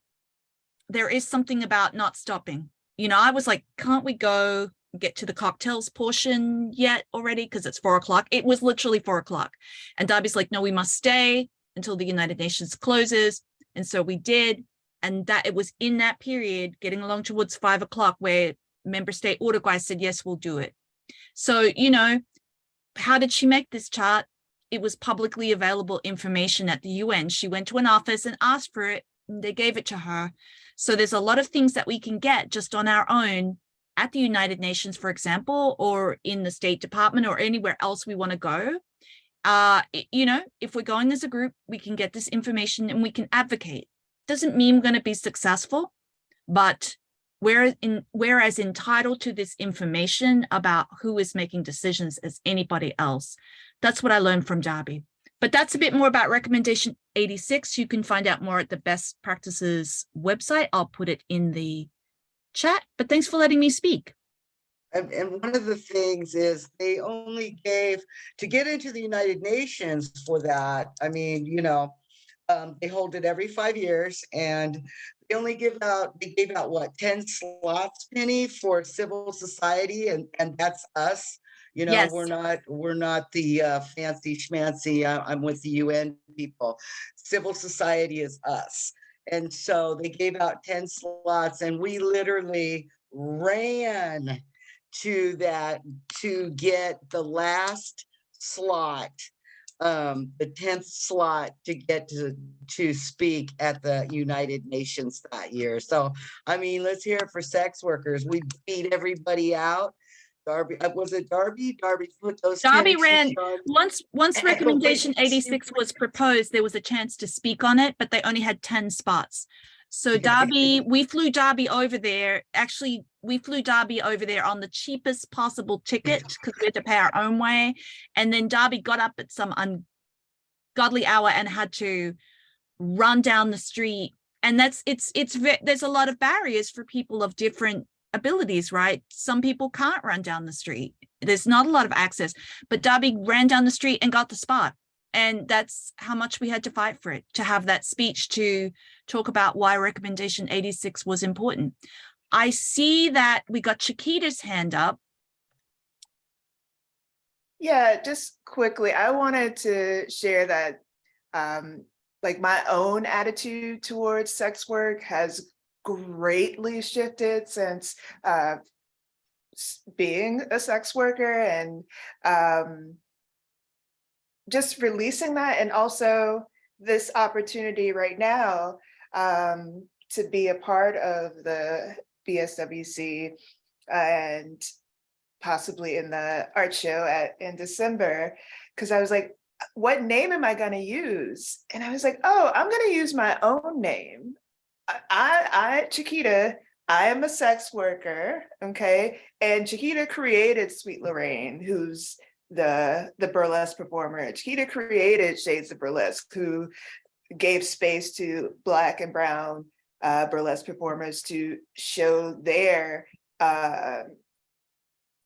there is something about not stopping. I was like, can't we go get to the cocktails portion yet already? Because it's 4:00. It was literally 4:00. And Darby's like, no, we must stay until the United Nations closes. And so we did. And that it was in that period, getting along towards 5:00, where member state Uruguay said, yes, we'll do it. So, how did she make this chart? It was publicly available information at the UN. She went to an office and asked for it, and they gave it to her. So there's a lot of things that we can get just on our own at the United Nations, for example, or in the State Department or anywhere else we want to go. If we're going as a group, we can get this information and we can advocate. Doesn't mean we're going to be successful, but we're as entitled to this information about who is making decisions as anybody else. That's what I learned from Darby. But that's a bit more about recommendation 86. You can find out more at the Best Practices website. I'll put it in the chat, but thanks for letting me speak. And one of the things is they only gave, to get into the United Nations for that, They hold it every 5 years, and they gave out what, 10 slots, Penny, for civil society, and that's us. You know, Yes. we're not the fancy schmancy, I'm with the UN people. Civil society is us. And so they gave out 10 slots, and we literally ran to that to get the last slot, the 10th slot to get to speak at the United Nations that year. So, I mean, let's hear it for sex workers. We beat everybody out. Darby, was it Darby? Darby put those 10 Darby ran extra on. once recommendation 86 was proposed, there was a chance to speak on it, but they only had 10 spots. So Darby, we flew Darby over there. Actually, we flew Darby over there on the cheapest possible ticket because we had to pay our own way. And then Darby got up at some ungodly hour and had to run down the street. And there's a lot of barriers for people of different abilities, right? Some people can't run down the street. There's not a lot of access, but Darby ran down the street and got the spot. And that's how much we had to fight for it, to have that speech to talk about why recommendation 86 was important. I see that we got Chiquita's hand up. Yeah, just quickly, I wanted to share that like my own attitude towards sex work has greatly shifted since being a sex worker, and just releasing that, and also this opportunity right now to be a part of the BSWC and possibly in the art show in December, because I was like, what name am I going to use? And I was like, oh, I'm going to use my own name. I Chiquita, I am a sex worker, okay? And Chiquita created Sweet Lorraine, who's the burlesque performer. Chiquita created Shades of Burlesque, who gave space to Black and Brown burlesque performers to show their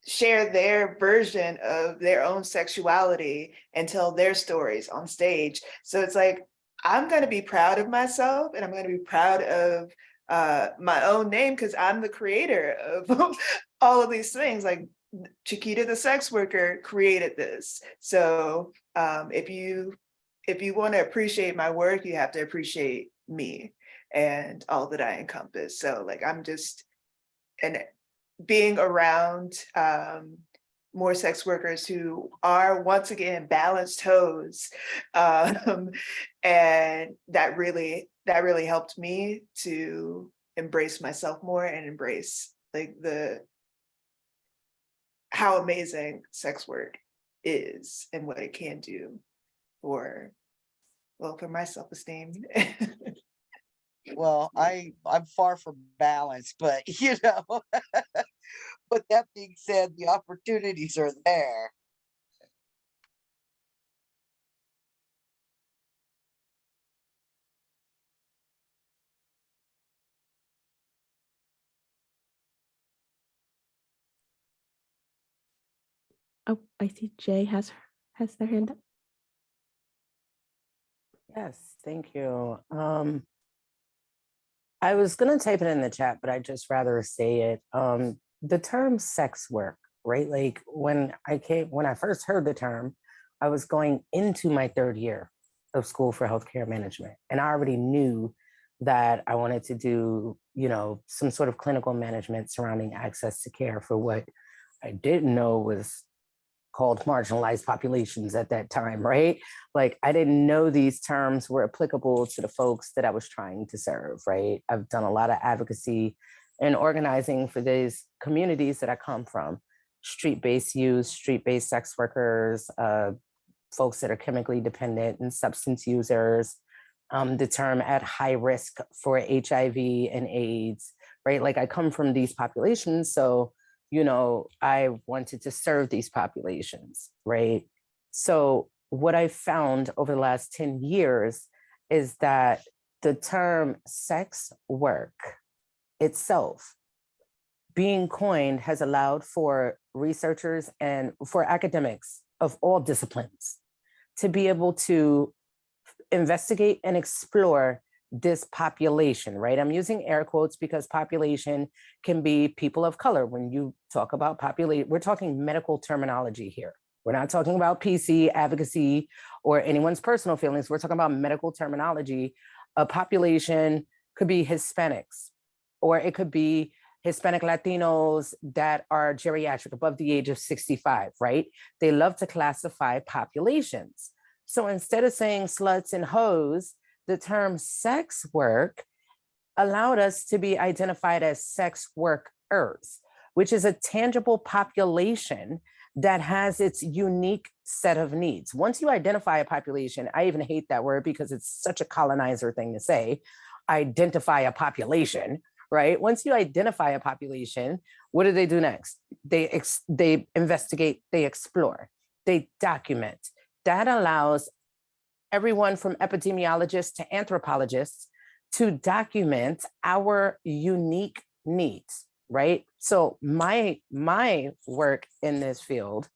share their version of their own sexuality and tell their stories on stage. So it's like, I'm going to be proud of myself, and I'm going to be proud of my own name, because I'm the creator of all of these things. Like Chiquita the sex worker created this. So if you want to appreciate my work, you have to appreciate me and all that I encompass. So like, I'm just, and being around more sex workers who are, once again, balanced toes, and that really helped me to embrace myself more and embrace like how amazing sex work is and what it can do for my self-esteem. Well, I'm far from balanced, but you know, but that being said, the opportunities are there. Oh, I see Jay has their hand up. Yes, thank you. I was gonna type it in the chat, but I'd just rather say it. The term sex work, right? Like when I first heard the term, I was going into my 3rd year of school for healthcare management. And I already knew that I wanted to do, some sort of clinical management surrounding access to care for what I didn't know was called marginalized populations at that time, right? Like I didn't know these terms were applicable to the folks that I was trying to serve, right? I've done a lot of advocacy and organizing for these communities that I come from: street-based youth, street-based sex workers, folks that are chemically dependent and substance users, the term at high risk for HIV and AIDS, right? Like I come from these populations, so I wanted to serve these populations, right? So what I found over the last 10 years is that the term sex work itself being coined has allowed for researchers and for academics of all disciplines to be able to investigate and explore this population, right? I'm using air quotes because population can be people of color. When you talk about population, we're talking medical terminology here. We're not talking about PC, advocacy, or anyone's personal feelings. We're talking about medical terminology. A population could be Hispanics, or it could be Hispanic Latinos that are geriatric, above the age of 65, right? They love to classify populations. So instead of saying sluts and hoes, the term sex work allowed us to be identified as sex workers, which is a tangible population that has its unique set of needs. Once you identify a population, I even hate that word because it's such a colonizer thing to say, identify a population, right? Once you identify a population, what do they do next? They investigate, they explore, they document. That allows everyone from epidemiologists to anthropologists to document our unique needs, right? So my work in this field,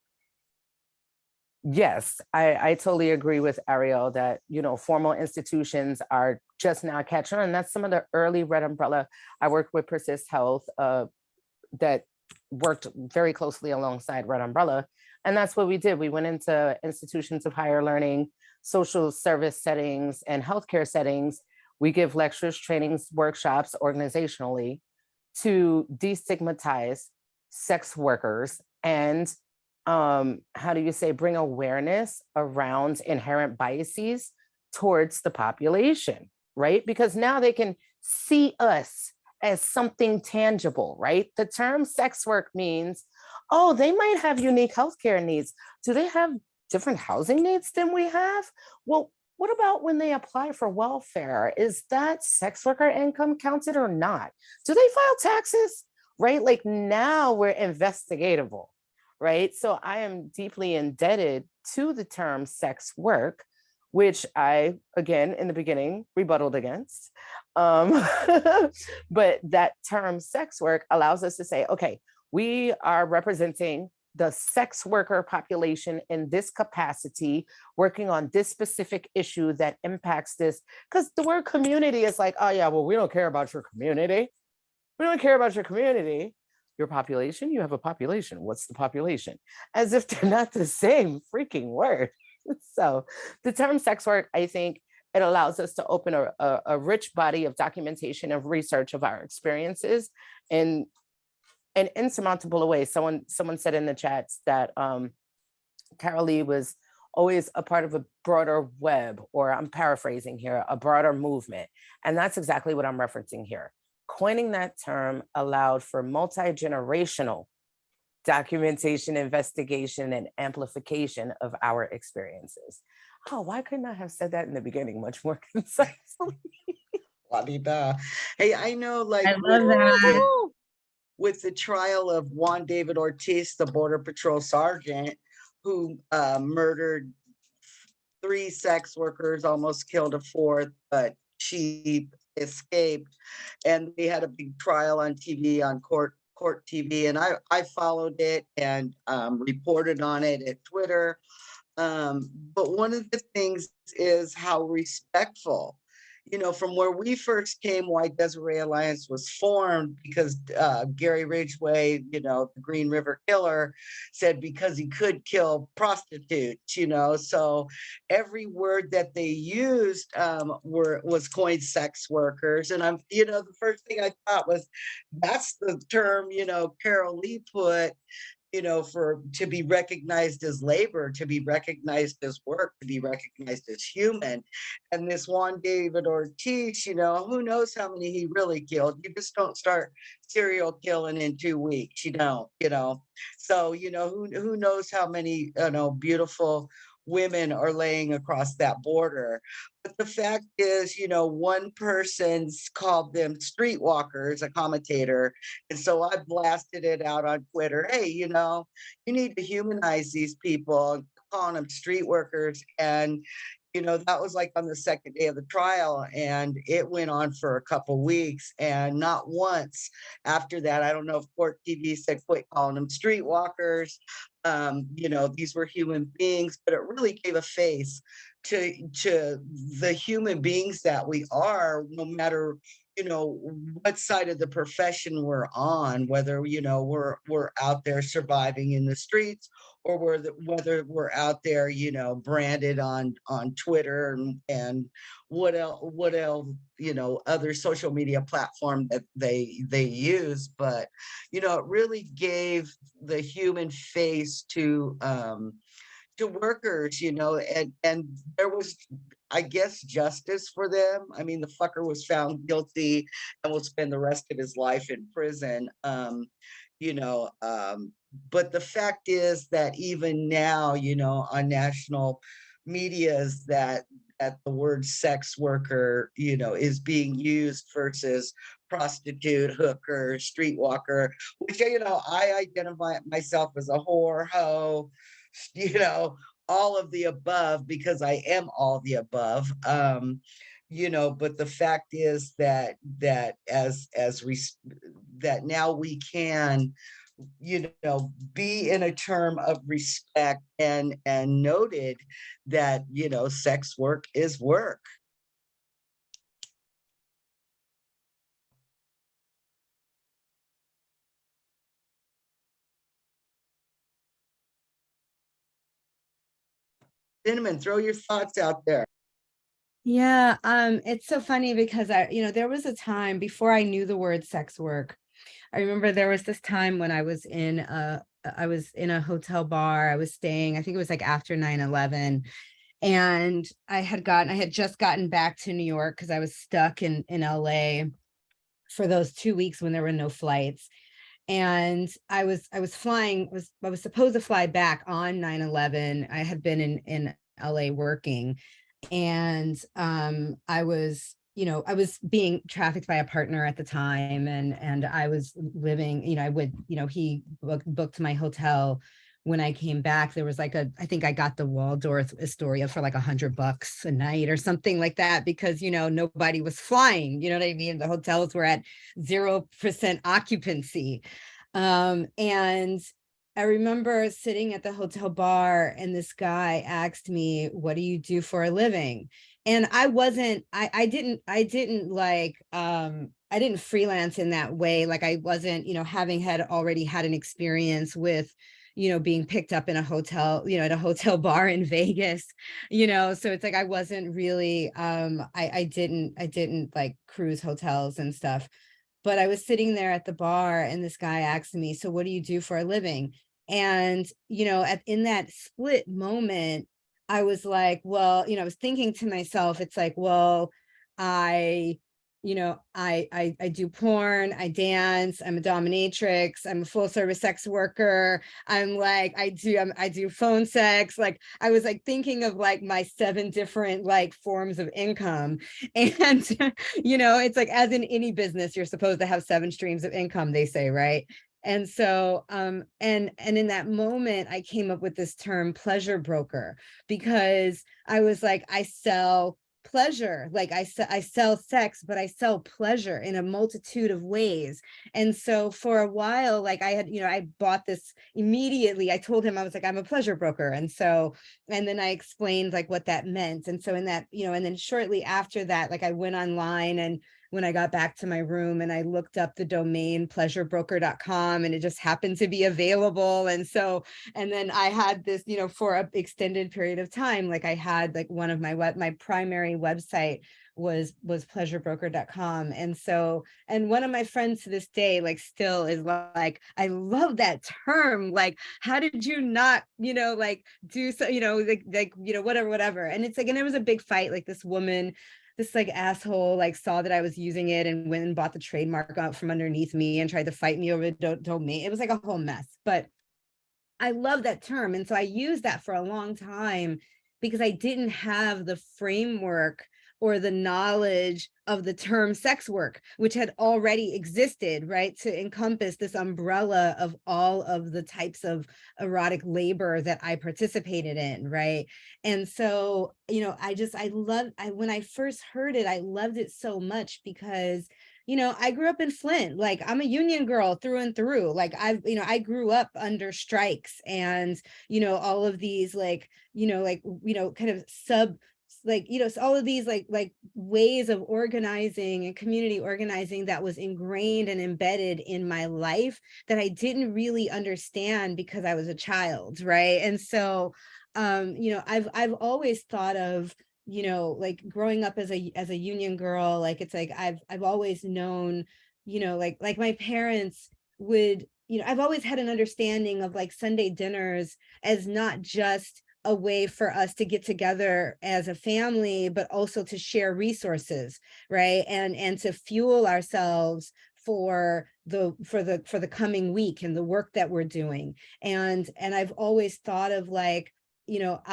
yes, I totally agree with Ariel that, you know, formal institutions are just now catching on. And that's some of the early Red Umbrella. I worked with Persist Health that worked very closely alongside Red Umbrella. And that's what we did. We went into institutions of higher learning, social service settings, and healthcare settings. We give lectures, trainings, workshops organizationally to destigmatize sex workers and how do you say, bring awareness around inherent biases towards the population, right? Because now they can see us as something tangible, right? The term sex work means, oh, they might have unique healthcare needs. Do they have different housing needs than we have? Well, what about when they apply for welfare? Is that sex worker income counted or not? Do they file taxes, right? Like now we're investigatable, right? So I am deeply indebted to the term sex work, which I, again, in the beginning, rebutted against. But that term sex work allows us to say, okay, we are representing the sex worker population in this capacity, working on this specific issue that impacts this. Because the word community is like, oh yeah, well, we don't care about your community. We don't care about your community. Your population, you have a population. What's the population? As if they're not the same freaking word. So the term sex work, I think it allows us to open a rich body of documentation of research of our experiences in an insurmountable way. Someone said in the chats that Carol Leigh was always a part of a broader web, or I'm paraphrasing here, a broader movement. And that's exactly what I'm referencing here. Coining that term allowed for multi-generational documentation, investigation, and amplification of our experiences. Oh, why couldn't I have said that in the beginning much more concisely? La-di-da. Hey, I know, like, I love that. with the trial of Juan David Ortiz, the Border Patrol sergeant, who murdered 3 sex workers, almost killed a 4th, but she escaped. And we had a big trial on TV, on court TV, and I followed it and reported on it at Twitter. But one of the things is how respectful, you know, from where we first came, why Desiree Alliance was formed, because Gary Ridgway, you know, the Green River Killer, said because he could kill prostitutes, you know, so every word that they used was coined sex workers. And I'm, you know, the first thing I thought was, that's the term, you know, Carol Leigh put, you know, to be recognized as labor, to be recognized as work, to be recognized as human. And this Juan David Ortiz, you know, who knows how many he really killed? You just don't start serial killing in 2 weeks, you don't, you know. So, you know, who knows how many, you know, beautiful women are laying across that border. But the fact is, you know, one person's called them streetwalkers, a commentator. And so I blasted it out on Twitter. Hey, you know, you need to humanize these people, calling them street workers. And, that was like on the second day of the trial, and it went on for a couple weeks. And not once after that, I don't know if court TV said quit calling them streetwalkers. These were human beings, but it really gave a face to the human beings that we are, no matter what side of the profession we're on, whether we're out there surviving in the streets, or whether we're out there branded on Twitter and what else other social media platform that they use. But it really gave the human face to workers, and there was, I guess, justice for them. I mean, the fucker was found guilty and will spend the rest of his life in prison. But the fact is that even now, on national medias, that the word sex worker, is being used versus prostitute, hooker, streetwalker, which, I identify myself as a whore, hoe, all of the above, because I am all the above. But the fact is that now we can be in a term of respect and noted that sex work is work. Cinnamon, throw your thoughts out there. Yeah, it's so funny because there was a time before I knew the word sex work. I remember there was this time when I was in a hotel bar. I was staying, I think it was like after 9/11. And I had just gotten back to New York because I was stuck in LA for those 2 weeks when there were no flights. And I was supposed to fly back on 9/11. I had been in LA working, and I was being trafficked by a partner at the time, and I was living, he booked my hotel. When I came back, there was I think I got the Waldorf Astoria for like $100 a night or something like that, because nobody was flying, you know what I mean? The hotels were at 0% occupancy. And I remember sitting at the hotel bar, and this guy asked me, "What do you do for a living?" And I didn't freelance in that way. Like I wasn't, having already had an experience with, being picked up in a hotel, at a hotel bar in Vegas, so it's like, I wasn't really, I didn't like cruise hotels and stuff. But I was sitting there at the bar, and this guy asked me, "So what do you do for a living?" And, in that split moment, I was like, well, I was thinking to myself, it's like, well, I do porn, I dance, I'm a dominatrix, I'm a full service sex worker. I'm like, I do phone sex. Like, I was like thinking of like my 7 different like forms of income. And, it's like, as in any business, you're supposed to have 7 streams of income, they say, right? And so, and in that moment, I came up with this term pleasure broker, because I was like, I sell pleasure. Like I sell sex, but I sell pleasure in a multitude of ways. And so for a while, like I had, I bought this immediately. I told him, I was like, I'm a pleasure broker. And then I explained like what that meant. And so in that, and then shortly after that, like I went online, and when I got back to my room, and I looked up the domain pleasurebroker.com, and it just happened to be available. And then I had this, for an extended period of time, like I had like one of my primary website was pleasurebroker.com. And one of my friends to this day, like still is like, I love that term. Like, how did you not, like do so, whatever. And it's like, and it was a big fight. Like this woman, this like asshole like saw that I was using it and went and bought the trademark out from underneath me and tried to fight me over the domain. It was like a whole mess, but I love that term. And so I used that for a long time because I didn't have the framework or the knowledge of the term sex work, which had already existed, right, to encompass this umbrella of all of the types of erotic labor that I participated in, right? And so, you know, when I first heard it, I loved it so much because, you know, I grew up in Flint. Like, I'm a union girl through and through. Like, I grew up under strikes and, you know, all of these like, kind of all of these like ways of organizing and community organizing that was ingrained and embedded in my life that I didn't really understand because I was a child, right? And so, I've always thought of, you know, like growing up as a union girl, like it's like I've always known, you know, like my parents would, you know, I've always had an understanding of like Sunday dinners as not just a way for us to get together as a family, but also to share resources, right? And to fuel ourselves for the coming week and the work that we're doing. And I've always thought of like, you know,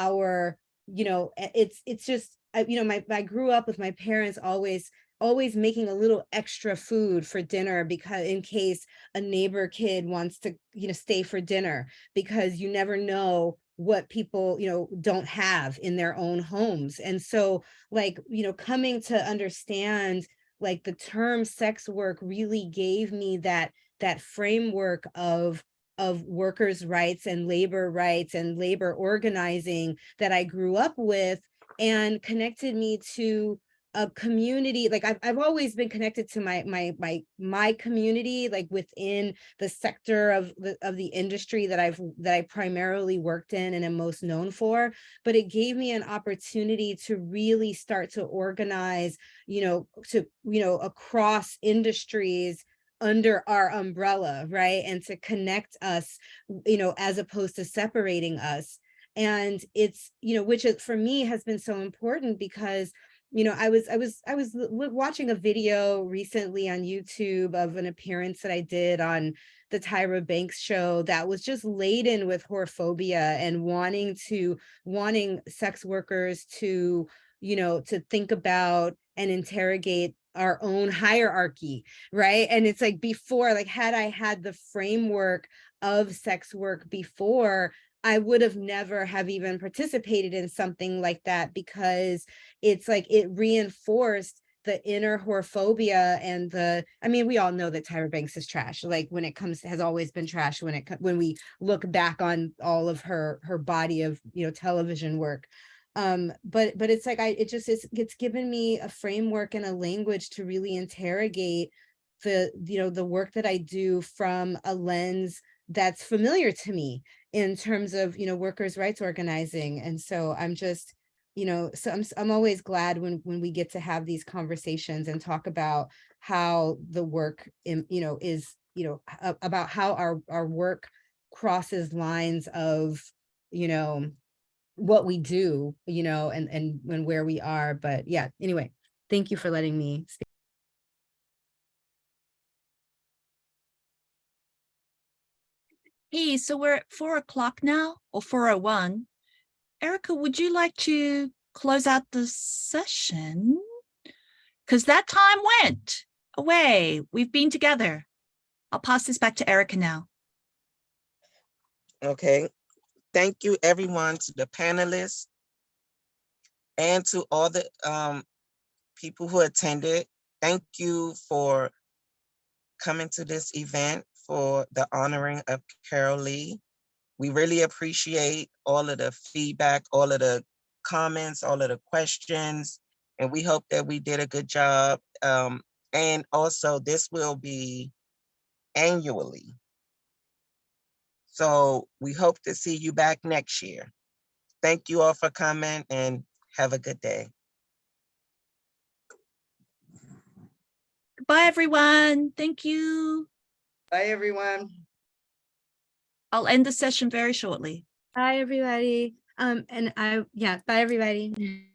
it's just, I grew up with my parents always making a little extra food for dinner because in case a neighbor kid wants to, you know, stay for dinner, because you never know what people, you know, don't have in their own homes. And so like, you know, coming to understand like the term sex work really gave me that framework of workers' rights and labor organizing that I grew up with, and connected me to a community. Like I've always been connected to my community, like within the sector of the industry that I primarily worked in and am most known for. But it gave me an opportunity to really start to organize, across industries under our umbrella, right? And to connect us, you know, as opposed to separating us. And it's, you know, which for me has been so important because, you know, I was watching a video recently on YouTube of an appearance that I did on the Tyra Banks show that was just laden with whorephobia and wanting sex workers to, you know, to think about and interrogate our own hierarchy, right? And it's like before, like had I had the framework of sex work before, I would have never have even participated in something like that, because it's like it reinforced the inner whorephobia and we all know that Tyra Banks is trash. Like when it comes, has always been trash when we look back on all of her body of, you know, television work. But it's like it's given me a framework and a language to really interrogate the work that I do from a lens that's familiar to me in terms of, you know, workers' rights organizing. And so I'm just, you know, so I'm always glad when we get to have these conversations and talk about how the work is, about how our work crosses lines of, you know, what we do, you know, and where we are. But yeah, anyway, thank you for letting me speak. Hey, so we're at 4:00 now, or 4:01. Erica, would you like to close out the session? Because that time went away. We've been together. I'll pass this back to Erica now. Okay. Thank you, everyone, to the panelists and to all the people who attended. Thank you for coming to this event for the honoring of Carol Leigh. We really appreciate all of the feedback, all of the comments, all of the questions, and we hope that we did a good job. And also, this will be annually. So we hope to see you back next year. Thank you all for coming and have a good day. Goodbye, everyone. Thank you. Bye, everyone. I'll end the session very shortly. Bye, everybody. Bye, everybody.